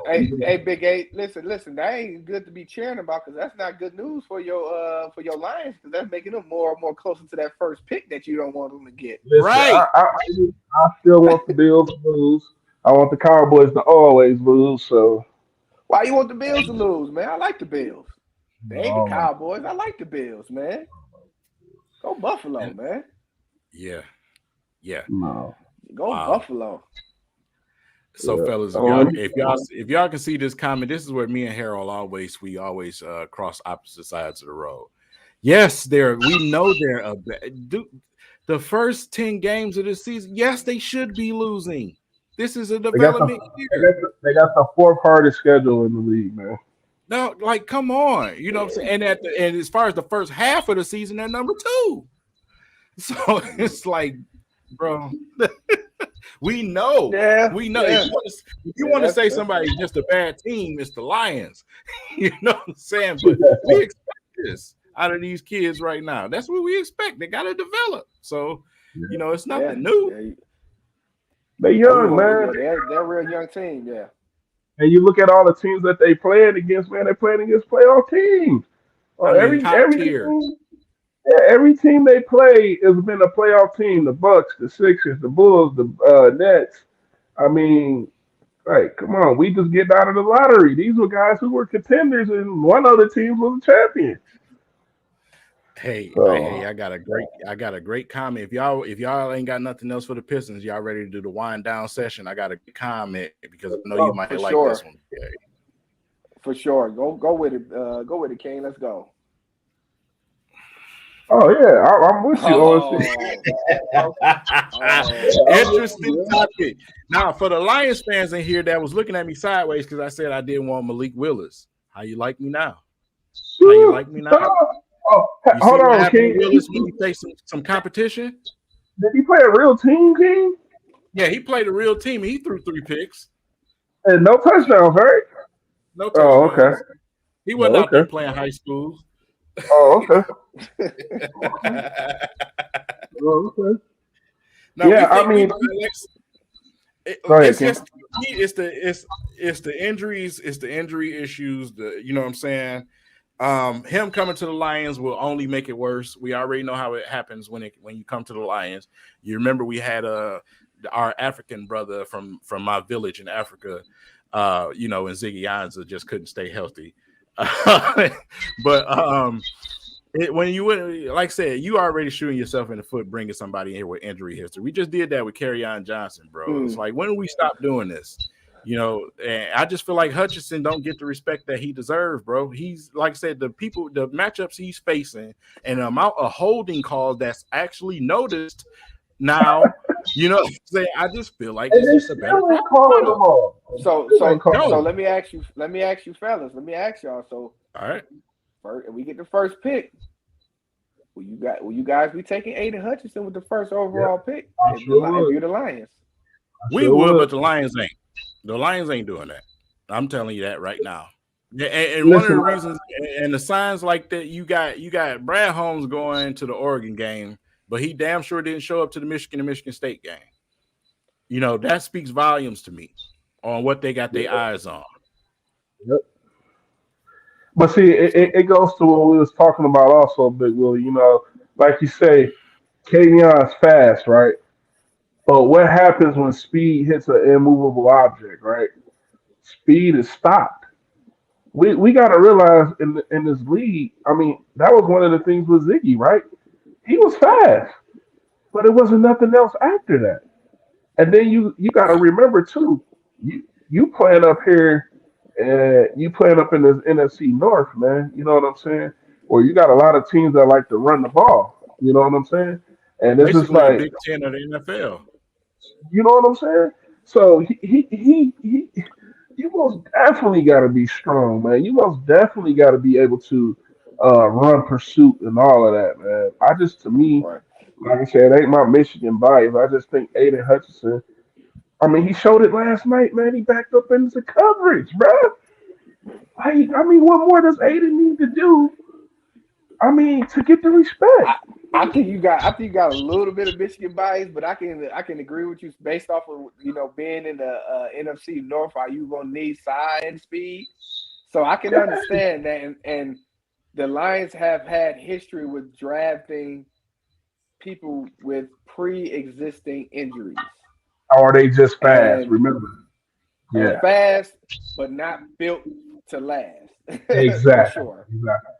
hey, Big A. Listen. That ain't good to be cheering about because that's not good news for your Lions because that's making them more and more closer to that first pick that you don't want them to get. Listen, right. I still want the Bills to lose. I want the Cowboys to always lose. So why you want the Bills to lose, man? I like the Bills. They ain't the Cowboys. I like the Bills, man. Go Buffalo, man. Yeah. No. Go Buffalo. So, fellas, if y'all can see this comment, this is where me and Harold always cross opposite sides of the road. Yes, we know they're the first 10 games of the season. Yes, they should be losing. This is a development year. They got the fourth hardest schedule in the league, man. No, like, come on. You know what I'm saying? And as far as the first half of the season, they're number 2. So it's like, bro, we know. Yeah, we know. Yeah. If you want to say somebody's just a bad team, it's the Lions. You know what I'm saying? But we expect this out of these kids right now. That's what we expect. They got to develop. So, it's nothing new. They're young, man. They're a real young team, yeah. And you look at all the teams that they played against, man, they're playing against playoff teams. Every team they play has been a playoff team. The Bucks, the Sixers, the Bulls, the Nets. I mean, like, come on, we just get out of the lottery. These were guys who were contenders, and one other team was a champion. Hey, I got a great comment. If y'all ain't got nothing else for the Pistons, y'all ready to do the wind down session? I got a comment because I know you might like this one. Yeah. For sure, go with it. Go with it, King. Let's go. Oh yeah, I'm with you. Interesting topic. Now, for the Lions fans in here that was looking at me sideways because I said I didn't want Malik Willis. How you like me now? Hold on, King. Willis when he faced some competition? Did he play a real team, King? Yeah, he played a real team. He threw 3 picks. And no touchdowns, right? No touchdowns. Oh, okay. He wasn't out there playing high school. Oh, okay. Now, yeah, I mean, It's just it's the injuries, it's the injury issues. You know what I'm saying? Him coming to the Lions will only make it worse. We already know how it happens when you come to the Lions. You remember we had our African brother from my village in Africa, and Ziggy Ansah just couldn't stay healthy. But when you, like I said, you already shooting yourself in the foot bringing somebody in here with injury history. We just did that with Kerryon Johnson, bro. It's like, when do we stop doing this? And I just feel like Hutchinson don't get the respect that he deserves, bro. He's, like I said, the matchups he's facing and the amount of holding calls that's actually noticed now, I just feel like it's just a better call. So let me ask you, fellas. Let me ask y'all. So all right, first, we get the first pick. Will you guys be taking Aiden Hutchinson with the first overall pick? If you're the Lions, we would, but the Lions ain't. The Lions ain't doing that. I'm telling you that right now. And one of the reasons and the signs like that, you got Brad Holmes going to the Oregon game, but he damn sure didn't show up to the Michigan and Michigan State game. That speaks volumes to me on what they got their eyes on. Yep. But see, it goes to what we was talking about also, Big Willie. Like you say, Keryon's fast, right? But what happens when speed hits an immovable object, right? Speed is stopped. We got to realize in this league, I mean, that was one of the things with Ziggy, right? He was fast, but it wasn't nothing else after that. And then you got to remember too, you playing up here, you playing up in this NFC North, man. You know what I'm saying? Or you got a lot of teams that like to run the ball. You know what I'm saying? And it's just like Big Ten of the NFL. You know what I'm saying? So he you most definitely got to be strong, man. You most definitely got to be able to run pursuit and all of that, man. To me, like I said, it ain't my Michigan bias. I just think Aiden Hutchinson. I mean, he showed it last night, man. He backed up into coverage, bro. What more does Aiden need to do? To get the respect. I think you got a little bit of Michigan bias, but I can agree with you based off of being in the NFC North. Are you gonna need size and speed? So I can understand that, and the Lions have had history with drafting people with pre-existing injuries. Or are they just fast? Remember, fast, but not built to last. Exactly. Sure. Exactly.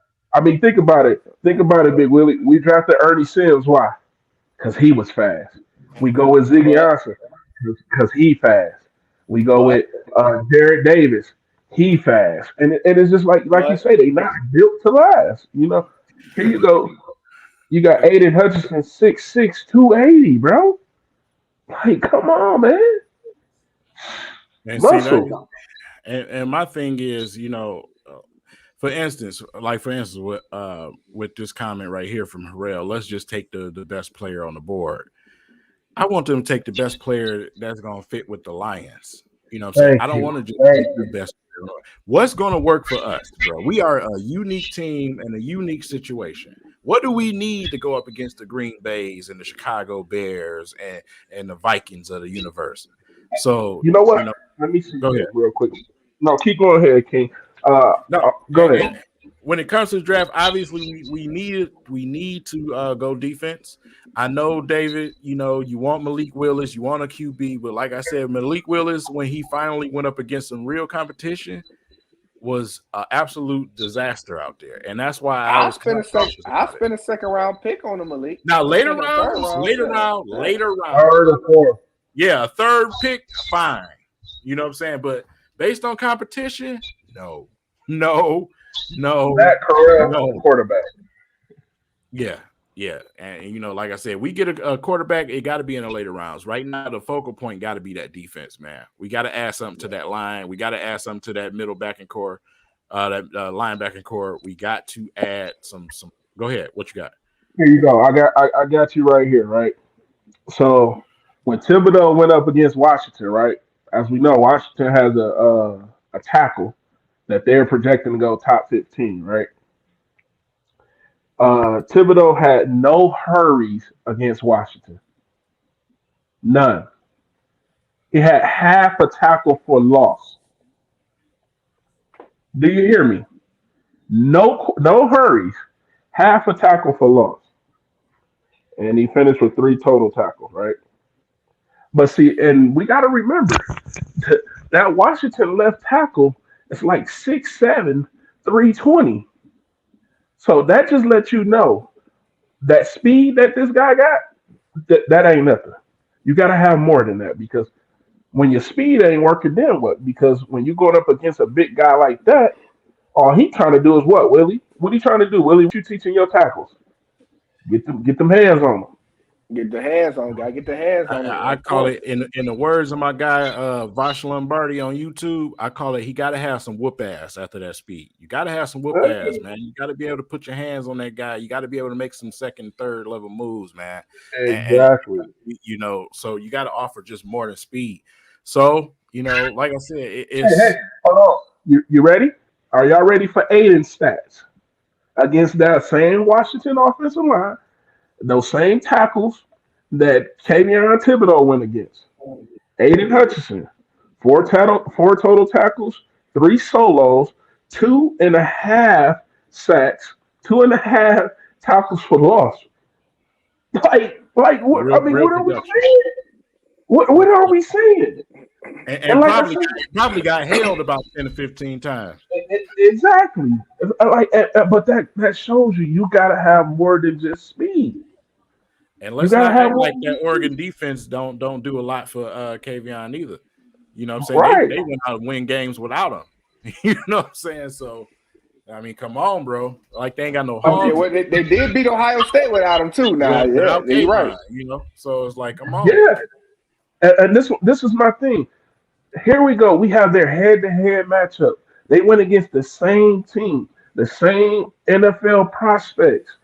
Think about it. Think about it, Big Willie. We drafted Ernie Sims. Why? Because he was fast. We go with Ziggy Ansah because he fast. We go with Derek Davis. He fast. And it's just like you say, they not built to last. Here you go. You got Aiden Hutchinson, 6'6", 280, bro. Like, come on, man. And muscle. And my thing is, for instance, with this comment right here from Harrell, let's just take the best player on the board. I want them to take the best player that's going to fit with the Lions. You know what I'm saying? I don't want to just take the best player. What's going to work for us, bro? We are a unique team and a unique situation. What do we need to go up against the Green Bays and the Chicago Bears and the Vikings of the universe? So you know what? Let me see this real quick. No, keep going ahead, King. Go ahead. When it comes to the draft, obviously we need to go defense. I know, David, you want Malik Willis, you want a QB, but like I said, Malik Willis, when he finally went up against some real competition, was an absolute disaster out there, and that's why I spent a second round pick on him, Malik. Now later round, third or fourth. Yeah, a third pick, fine. You know what I'm saying? But based on competition, no. That correct quarterback. Yeah. And like I said, we get a quarterback, it got to be in the later rounds. Right now, the focal point got to be that defense, man. We got to add something to that line. We got to add something to that middle backing core, that linebacking core. We got to add some. Go ahead. What you got? Here you go. I got you right here, right? So when Thibodeau went up against Washington, right? As we know, Washington has a tackle that they're projecting to go top 15, right? Thibodeau had no hurries against Washington. None. He had half a tackle for loss. Do you hear me? No hurries. Half a tackle for loss. And he finished with 3 total tackles, right? But see, and we got to remember that Washington left tackle is like 6'7", 320. So that just lets you know that speed that this guy got, that ain't nothing. You got to have more than that because when your speed ain't working, then what? Because when you going up against a big guy like that, all he trying to do is what, Willie? What he trying to do, Willie? What you teaching your tackles? Get them hands on them. Get the hands on, guy. Get the hands on. I call it in the words of my guy Vash Lombardi on YouTube. I call it he got to have some whoop ass after that speed. You got to have some whoop ass, man. You got to be able to put your hands on that guy. You got to be able to make some second, third level moves, man. Exactly. And, so you got to offer just more than speed. So like I said, it's. Hey, hold on. You ready? Are y'all ready for Aiden's stats against that same Washington offensive line? Those same tackles that Kayvon Thibodeau went against. Aiden Hutchinson, 4 total tackles, 3 solos, 2.5 sacks, 2.5 tackles for loss. Like what? What are we saying? What are we saying? And like probably got held about 10 to 15 times. Exactly. But that shows you gotta have more than just speed. And let's not act like that Oregon defense don't do a lot for Kayvon either. You know what I'm saying? Right. They went out and win games without him. You know what I'm saying? So, I mean, come on, bro. Like they ain't got no hogs. Yeah, well, they did beat Ohio State without him too. Now, you're right. So it's like, come on. Yeah. And this is my thing. Here we go. We have their head-to-head matchup. They went against the same team, the same NFL prospects.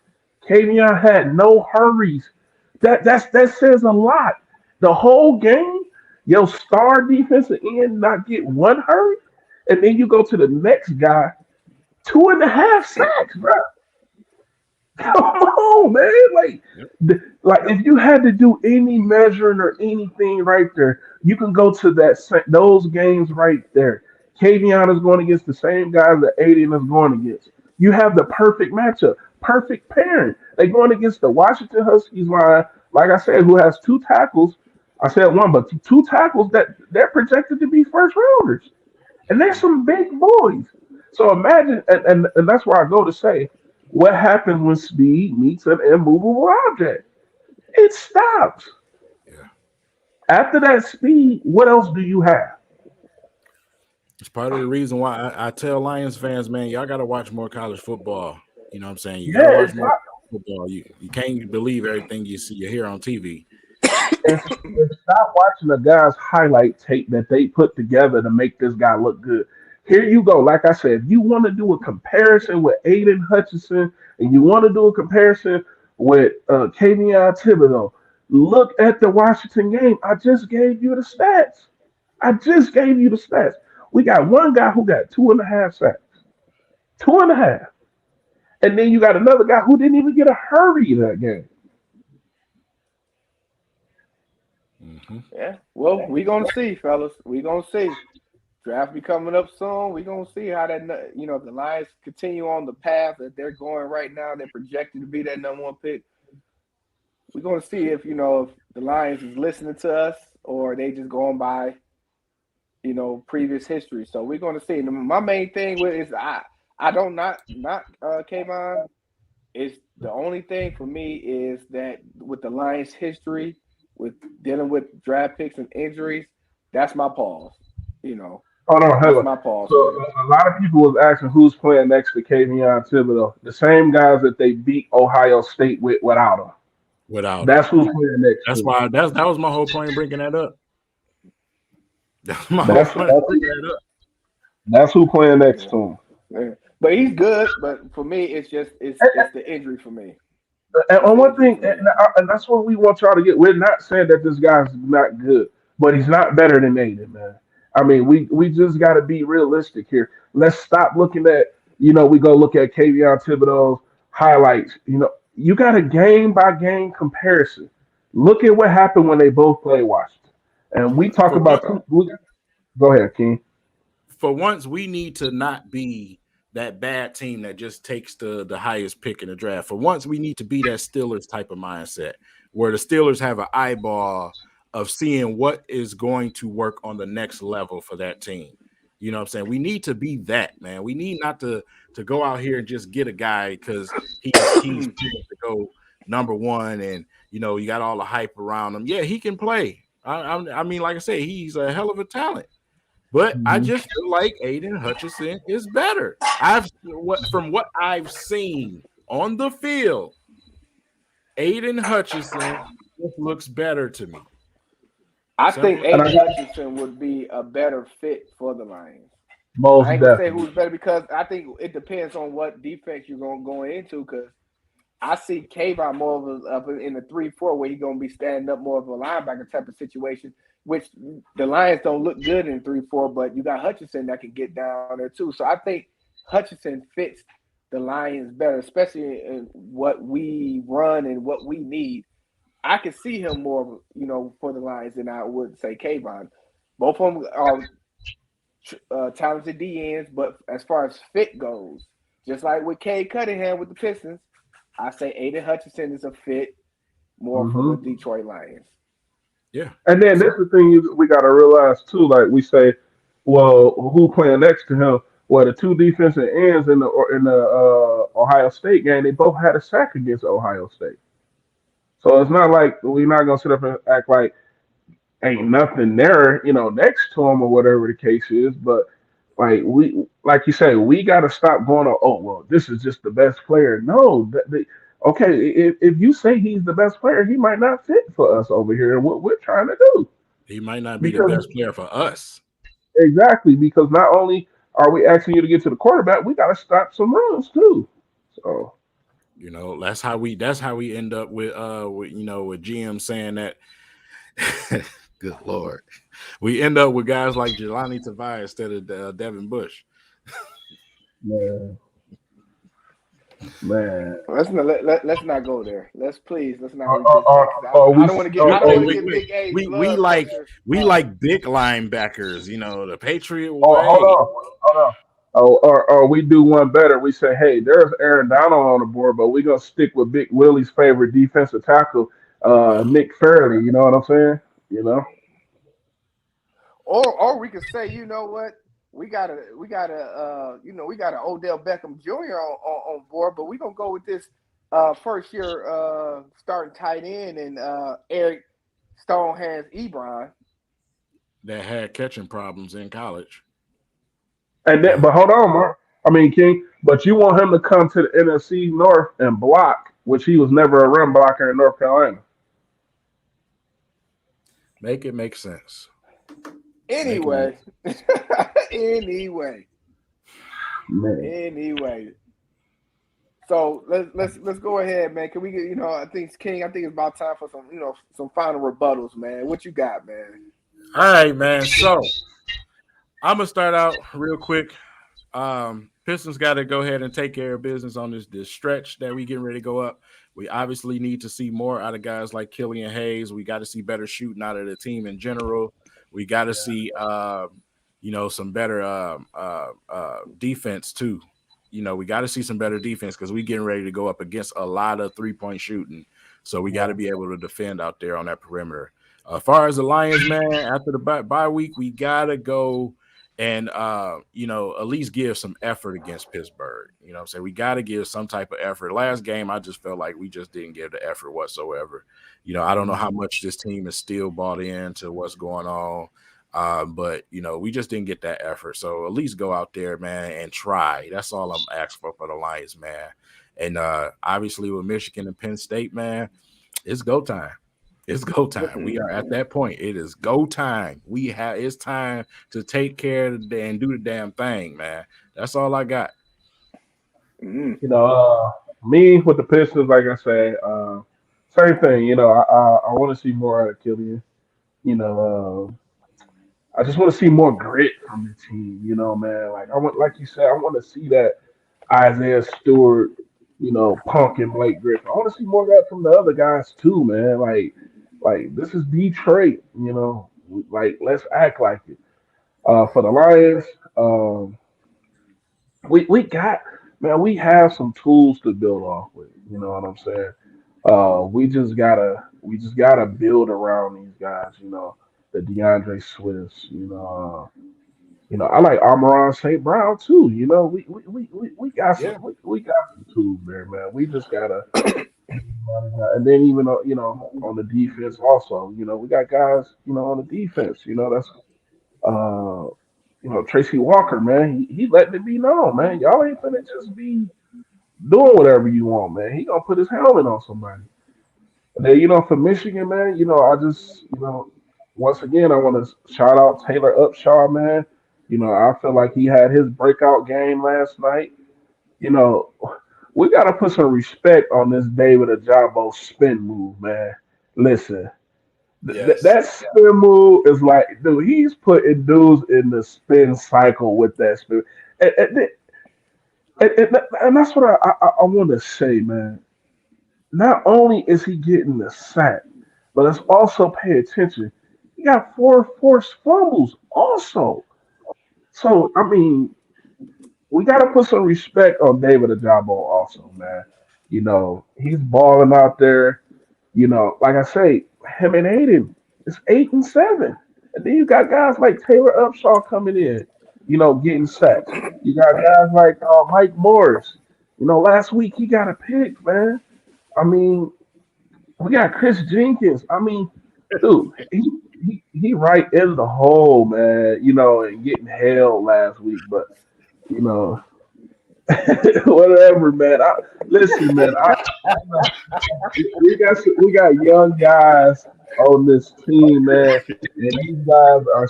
Kayvon had no hurries. That says a lot. The whole game, your star defensive end not get one hurry, and then you go to the next guy, 2.5 sacks, bro. Come on, man. Like if you had to do any measuring or anything right there, you can go to those games right there. Kayvon is going against the same guys that Aiden is going against. You have the perfect matchup, perfect pairing. They're going against the Washington Huskies line, like I said, who has 2 tackles. I said one, but 2 tackles that they're projected to be first rounders. And they're some big boys. So imagine, and that's where I go to say, what happens when speed meets an immovable object? It stops. Yeah. After that speed, what else do you have? It's part of the reason why I tell Lions fans, man, y'all got to watch more college football. You know what I'm saying? You got to watch more football. You can't believe everything you hear on TV. And stop watching a guy's highlight tape that they put together to make this guy look good. Here you go. Like I said, if you want to do a comparison with Aiden Hutchinson and you want to do a comparison with Kayvon Thibodeau, look at the Washington game. I just gave you the stats. We got one guy who got 2.5 sacks. 2.5. And then you got another guy who didn't even get a hurry that game. Mm-hmm. Yeah. Well, we're going to see, fellas. We're going to see. Draft be coming up soon. We're going to see how that, if the Lions continue on the path that they're going right now, they're projected to be that number 1 pick. We're going to see if the Lions is listening to us or they just going by, previous history. So we're going to see. And my main thing is I don't not Kayvon. It's the only thing for me is that with the Lions' history, with dealing with draft picks and injuries, that's my pause. Hold on, that's my pause. So a lot of people was asking who's playing next to Kayvon Thibodeau. The same guys that they beat Ohio State without him. That's who's playing next. That's why that was my whole point in bringing that up. That's who playing next to him. Yeah. But he's good. But for me, it's the injury for me. And one thing, and that's what we want y'all to get. We're not saying that this guy's not good, but he's not better than Aiden, man. I mean, we just got to be realistic here. Let's stop looking at, we go look at Kayvon Thibodeau's highlights. You got a game-by-game comparison. Look at what happened when they both played Washington. And we talk about go ahead, King. For once, we need to not be that bad team that just takes the highest pick in the draft. For once, we need to be that Steelers type of mindset where the Steelers have an eyeball of seeing what is going to work on the next level for that team. You know what I'm saying? We need to be that, man. We need not to go out here and just get a guy because he's to go number one and, you know, you got all the hype around him. Yeah, he can play. I mean, like I say, he's a hell of a talent. But I just feel like Aiden Hutchinson is better. From what I've seen on the field, Aiden Hutchinson just looks better to me. I think Aiden Hutchinson would be a better fit for the Lions. Most I ain't gonna say who's better because I think it depends on what defense you're gonna go into. Because I see Kayvon more of in the 3-4 where he's gonna be standing up more of a linebacker type of situation. Which the Lions don't look good in 3-4, but you got Hutchinson that can get down there too. So I think Hutchinson fits the Lions better, especially in what we run and what we need. I can see him more, you know, for the Lions than I would say Kayvon. Both of them are talented DNs, but as far as fit goes, just like with Cade Cunningham with the Pistons, I say Aiden Hutchinson is a fit more for the Detroit Lions. Yeah. And then this is the thing we got to realize too. Like we say, well, who playing next to him? Well, the two defensive ends in the Ohio State game, they both had a sack against Ohio State. So it's not like we're not gonna sit up and act like ain't nothing there, you know, next to him or whatever the case is. But like you say, we got to stop going on. Oh well, this is just the best player. No, okay, if you say he's the best player, he might not fit for us over here and what we're trying to do. He might not be the best player for us. Exactly, because not only are we asking you to get to the quarterback, we got to stop some runs too. So, you know, that's how we end up with GM saying that. Good Lord, we end up with guys like Jelani Tavai instead of Devin Bush. Man, let's not go there. Let's not. I don't want to get big A. We like big linebackers. You know, the Patriot way. Hold on. Or we do one better. We say, hey, there's Aaron Donald on the board, but we're gonna stick with Big Willie's favorite defensive tackle, Nick Fairley. You know what I'm saying? You know. Or we could say, you know what? We got an Odell Beckham Jr. on board, but we're gonna go with this first year starting tight end and Eric Stonehands Ebron. That had catching problems in college. And then, but hold on, Mark. I mean, King, but you want him to come to the NFC North and block, which he was never a run blocker in North Carolina. Make it make sense. Anyway. So let's go ahead, man. Can we get, I think it's about time for some final rebuttals, man. What you got, man? All right, man. So I'm gonna start out real quick. Pistons got to go ahead and take care of business on this stretch that we getting ready to go up. We obviously need to see more out of guys like Killian Hayes. We got to see better shooting out of the team in general. We got to see, some better defense too. We got to see some better defense because we getting ready to go up against a lot of 3-point shooting. So we got to be able to defend out there on that perimeter. As far as the Lions, man, after the bye week, we got to go and, at least give some effort against Pittsburgh. So we got to give some type of effort. Last game, I just felt like we just didn't give the effort whatsoever. I don't know how much this team is still bought into what's going on. But we just didn't get that effort. So at least go out there, man, and try. That's all I'm asking for the Lions, man. And obviously with Michigan and Penn State, man, it's go time. It's go time. We are at that point. It is go time. It's time to take care of and do the damn thing, man. That's all I got. Me with the Pistons, like I said, same thing. I want to see more out of Killian. I just want to see more grit from the team, man. Like you said, I want to see that Isaiah Stewart, Punk and Blake Griffin. I want to see more of that from the other guys too, man. Like this is Detroit, Like, let's act like it. For the Lions, we got man, we have some tools to build off with. You know what I'm saying? We just gotta build around these guys. The DeAndre Swifts. I like Amon St. Brown too. We got some Yeah. we got some tools there, man. We just gotta and then even on the defense also, we got guys, on the defense. That's uh Tracy Walker, man. He letting it be known, man. Y'all ain't finna just be doing whatever you want, man. He gonna put his helmet on somebody. And then, for Michigan, man, I just, once again, I want to shout out Taylor Upshaw, man. I feel like he had his breakout game last night. You know, we got to put some respect on this David Ajabo spin move, man. Listen, Yes. that spin move is like, dude, he's putting dudes in the spin cycle with that spin. And, and, and that's what I want to say, man. Not only is he getting the sack, but let's also pay attention. He got four forced fumbles also. So, I mean, we got to put some respect on David Ajabo also, man. He's balling out there. Like I say, him and Aiden, it's 8-7. And then you got guys like Taylor Upshaw coming in, getting sacks. You got guys like Mike Morris. Last week he got a pick, man. I mean, we got Chris Jenkins. I mean, dude, he right in the hole, man. And getting held last week, but you know, whatever, man. Listen, man. We got young guys on this team, man, and these guys are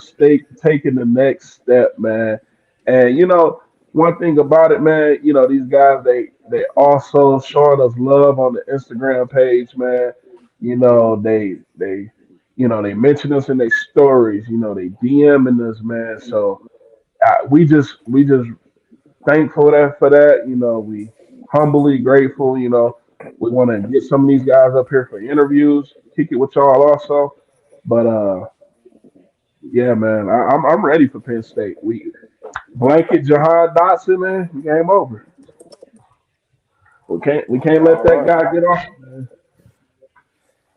taking the next step, man. And one thing about it, man, these guys they also showing us love on the Instagram page, man. They mention us in their stories. They DMing us, man. So we just thankful for that. We humbly grateful. We want to get some of these guys up here for interviews, kick it with y'all also. But yeah, man, I'm ready for Penn State. We blanket Jahan Dotson, man. Game over. We can't let All that right. guy get off.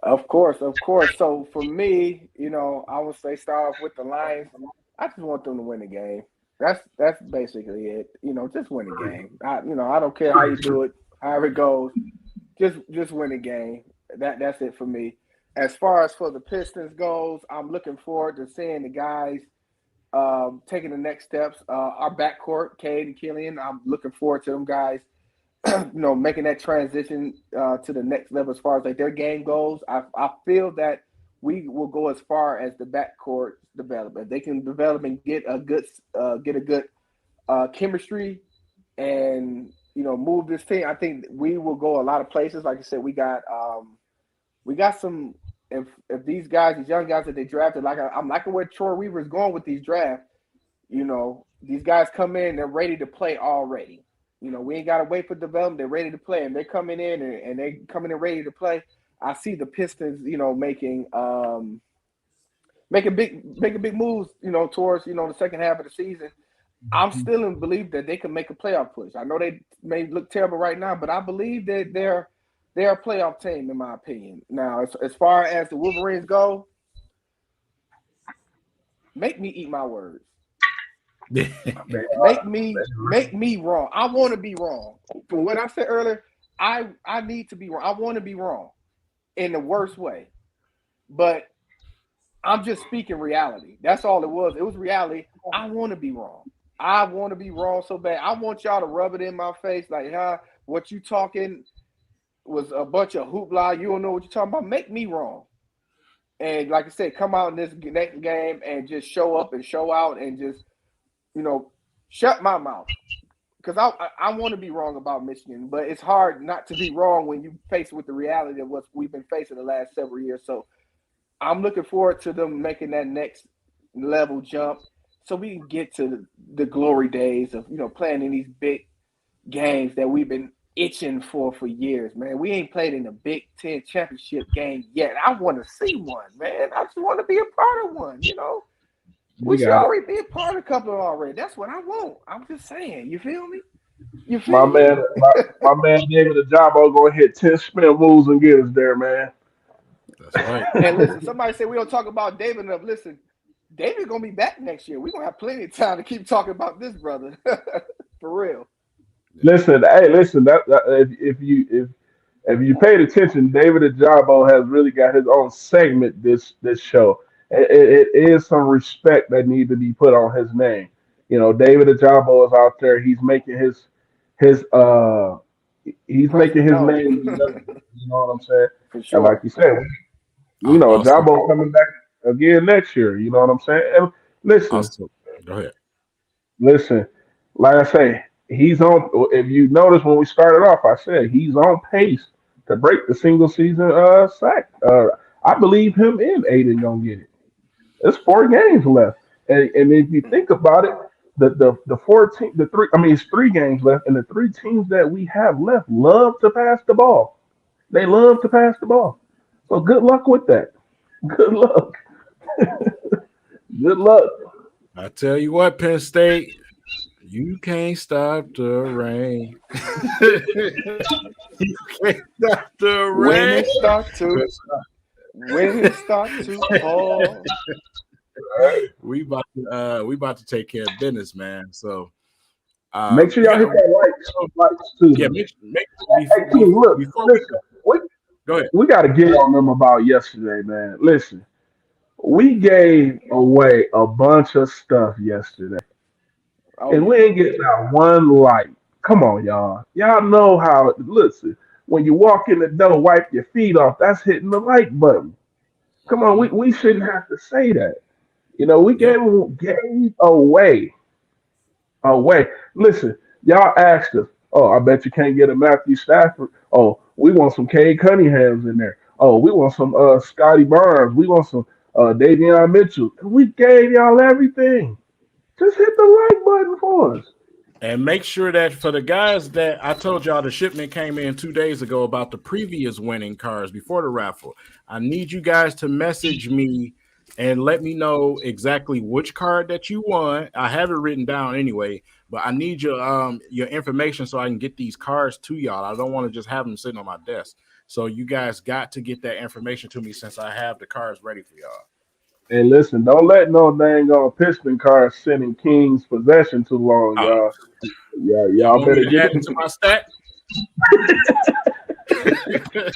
Of course, of course. So for me, I would say start off with the Lions. I just want them to win the game. That's basically it. Just win the game. I don't care how you do it, however it goes. Just win the game. That's it for me. As far as for the Pistons goes, I'm looking forward to seeing the guys taking the next steps. Our backcourt, Cade and Killian, I'm looking forward to them guys making that transition to the next level as far as like their game goes. I feel that we will go as far as the backcourt development. They can develop and get a good chemistry and move this team. I think we will go a lot of places. Like I said, we got some. If these guys, these young guys that they drafted, I'm liking where Troy Weaver is going with these drafts. These guys come in, they're ready to play already. We ain't got to wait for development. They're ready to play, and they're coming in and they coming in ready to play. I see the Pistons, making big moves, towards the second half of the season. I'm still in belief that they can make a playoff push. I know they may look terrible right now, but I believe that they're a playoff team, in my opinion. Now, as far as the Wolverines go, make me eat my words. Make me wrong. I want to be wrong. From what I said earlier, I need to be wrong. I want to be wrong in the worst way. But I'm just speaking reality. That's all it was. It was reality. I want to be wrong. I want to be wrong so bad. I want y'all to rub it in my face like, what you talking was a bunch of hoopla. You don't know what you're talking about. Make me wrong. And like I said, come out in this next game and just show up and show out and just shut my mouth, because I want to be wrong about Michigan, but it's hard not to be wrong when you face with the reality of what we've been facing the last several years. So I'm looking forward to them making that next level jump so we can get to the glory days of playing in these big games that we've been itching for years, man. We ain't played in a Big Ten championship game yet. I want to see one, man. I just want to be a part of one, you know. We should already be a part of a couple already. That's what I want. I'm just saying. You feel me? You feel me? My man David Ojabo gonna hit 10 spin moves and get us there, man. That's right. And listen, somebody said we don't talk about David enough. Listen, David's gonna be back next year. We're gonna have plenty of time to keep talking about this brother. For real. Listen, that if you paid attention, David Ojabo has really got his own segment this show. It is some respect that needs to be put on his name. You know, David Ojabo is out there. He's making his name. You know what I'm saying? For sure. And like you said, you know, Ojabo coming back again next year. You know what I'm saying? And listen, go ahead. Listen, like I say, he's on. If you notice when we started off, I said he's on pace to break the single season sack. I believe him and Aiden gonna get it. There's 4 games left, and if you think about it, it's 3 games left, and the 3 teams that we have left love to pass the ball. They love to pass the ball. So good luck with that. Good luck. Good luck. I tell you what, Penn State, you can't stop the rain. You can't stop the rain. When it starts to fall. We about to take care of business, man. So make sure y'all hit that likes too. Yeah, go ahead. We got to get on them about yesterday, man. Listen, we gave away a bunch of stuff yesterday, and we ain't getting out one like. Come on, y'all. Y'all know how it listen. When you walk in the door, wipe your feet off. That's hitting the like button. Come on, we shouldn't have to say that. You know, we gave away. Listen, y'all asked us, oh, I bet you can't get a Matthew Stafford. Oh, we want some Cade Cunninghams in there. Oh, we want some Scotty Barnes. We want some Davion Mitchell. We gave y'all everything. Just hit the like button for us. And make sure that for the guys that I told y'all the shipment came in 2 days ago about the previous winning cards before the raffle. I need you guys to message me and let me know exactly which card that you won. I have it written down anyway, but I need your information so I can get these cards to y'all. I don't want to just have them sitting on my desk. So you guys got to get that information to me since I have the cards ready for y'all. Hey, listen, don't let no dang on Piston card sit in King's possession too long, y'all. Yeah, y'all better get into my stack. Y'all better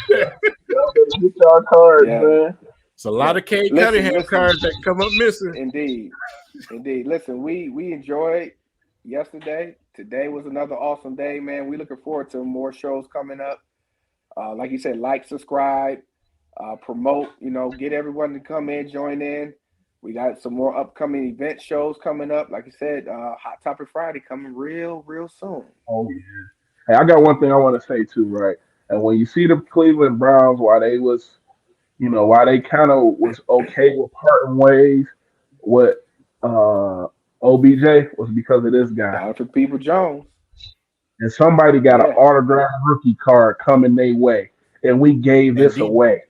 get y'all cards, man. It's a lot of Cade Cunningham cards that come up missing. Indeed. Listen, we enjoyed yesterday. Today was another awesome day, man. We looking forward to more shows coming up. Like you said, like, subscribe. Promote, get everyone to come in, join in. We got some more upcoming event shows coming up. Like I said, Hot Topic Friday coming real soon. Oh, yeah. Hey, I got one thing I want to say too, right? And when you see the Cleveland Browns, why they kind of was okay with parting ways with OBJ was because of this guy. Dr. People Jones. And somebody got an autographed rookie card coming their way. And we gave this away.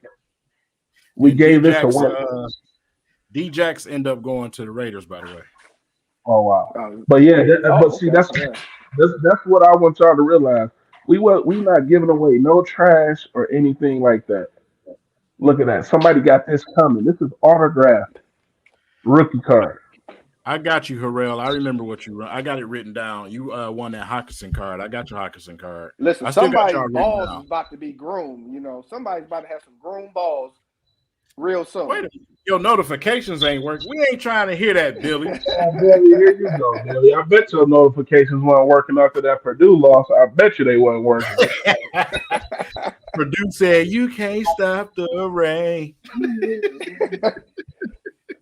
We gave this away. D-Jax end up going to the Raiders, by the way. Oh wow! But yeah, that's what I want y'all to realize. We not giving away no trash or anything like that. Look at that! Somebody got this coming. This is autographed rookie card. I got you, Harrell. I remember what you run. I got it written down. You won that Hockenson card. I got your Hockenson card. Listen, somebody's balls is about to be groomed. Somebody's about to have some groomed balls real soon. Wait a minute. Your notifications ain't working. We ain't trying to hear that, Billy. Billy, here you go, Billy. I bet your notifications weren't working after that Purdue loss. I bet you they weren't working. Purdue said, you can't stop the rain.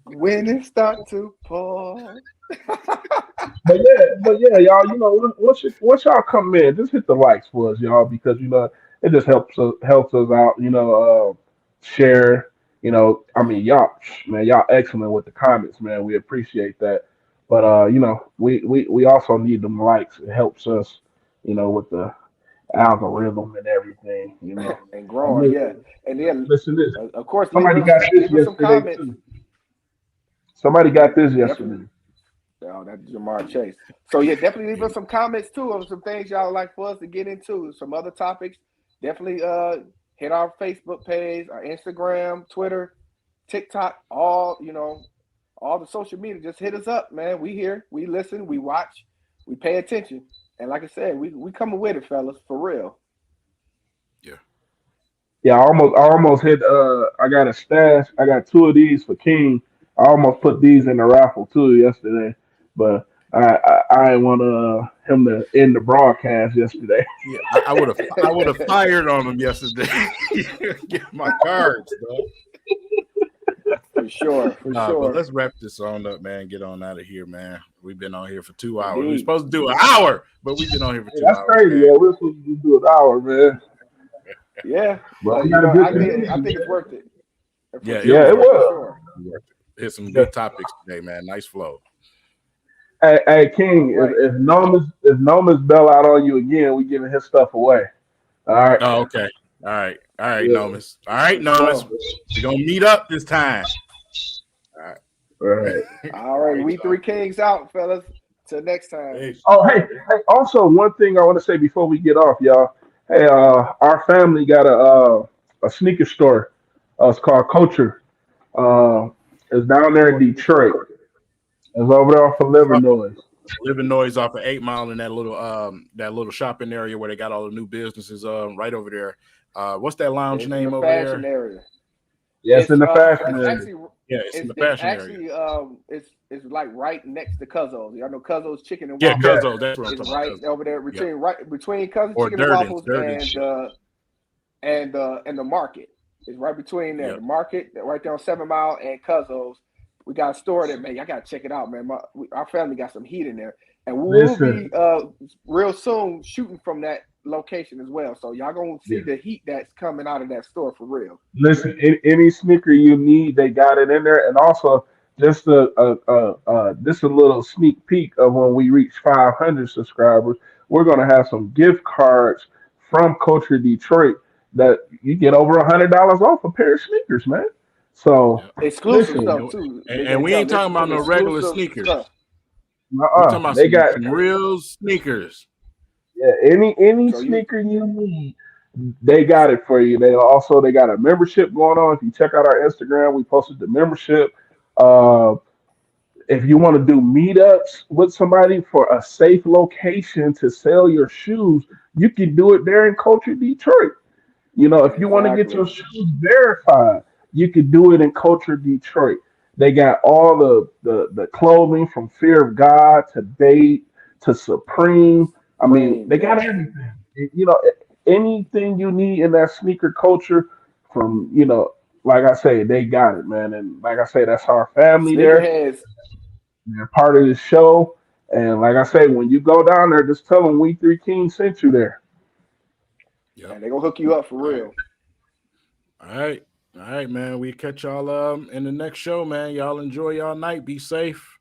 When it starts to pour. but yeah, y'all, once y'all come in, just hit the likes for us, y'all, because it just helps us out, share. Y'all excellent with the comments, man. We appreciate that. But we also need them likes. It helps us, with the algorithm and everything, you know. And growing, yeah. And then, Listen to this. of course, Somebody got this leave us some yesterday comments. too. Somebody got this yesterday. Oh, that's Jamar Chase. So yeah, definitely leave us some comments too of some things y'all like for us to get into. Some other topics. Definitely hit our Facebook page, our Instagram, Twitter, TikTok, all the social media. Just hit us up, man. We here, we listen, we watch, we pay attention. And like I said, we coming with it, fellas, for real. Yeah, I almost hit I got a stash. I got 2 of these for King. I almost put these in the raffle too yesterday, but I didn't want him to end the broadcast yesterday. Yeah, I would have fired on him yesterday. Get my cards, bro. For sure. But let's wrap this on up, man. Get on out of here, man. We've been on here for 2 hours. Indeed. We're supposed to do an hour, but we've been on here for 2 That's hours. crazy. Man. Yeah, we're supposed to do an hour, man. Yeah, But I think it's worth it. Yeah, it was. Sure. Hit some good topics today, man. Nice flow. Hey, King, Right. if Noma's bell out on you again, we giving his stuff away. All right. Oh, okay. All right, Yeah. Nomis. All right, Nomis. We're gonna meet up this time. All right. All right, we three kings out, fellas. Till next time. Hey, Oh, hey, also one thing I want to say before we get off, y'all. Hey, our family got a sneaker store. It's called Culture. It's down there in Detroit. It's over there off of Livernois. Living Noise off of 8 Mile in that little shopping area where they got all the new businesses right over there. What's that lounge It's name in the over fashion there? area. Yes, in the fashion area. Actually, Yeah, it's in the fashion area. It's like right next to Cuzzo's. Y'all know Cuzzo's Chicken and Yeah, Waffles. Cuzzo, that's what I'm It's talking right about. over there between Cuzzo's Or Chicken and Waffles Durden's and the market. It's right between there. Yep. The market, right there on 7 Mile and Cuzzo's. We got a store there, man. Y'all gotta check it out, man. Our family got some heat in there, and we'll be real soon shooting from that location as well. So y'all gonna see the heat that's coming out of that store for real. Listen, any sneaker you need, they got it in there, and also just a little sneak peek of when we reach 500 subscribers, we're gonna have some gift cards from Culture Detroit that you get over $100 off a pair of sneakers, man. So exclusive listen, stuff too. And we ain't talking about no regular sneakers. We're talking about they got some real sneakers. Yeah, any So sneaker you need, they got it for you. They got a membership going on. If you check out our Instagram, we posted the membership. If you want to do meetups with somebody for a safe location to sell your shoes, you can do it there in Culture Detroit. You know, if you want to get your shoes verified, you could do it in Culture Detroit. They got all the clothing from Fear of God to Bait to Supreme. I mean, they got everything. You know, anything you need in that sneaker culture from, like I say, they got it, man. And like I say, that's our family there. They're part of the show. And like I say, when you go down there, just tell them We Three Kings sent you there. Yeah, they're going to hook you up for real. All right, man. We catch y'all in the next show, man. Y'all enjoy y'all night. Be safe.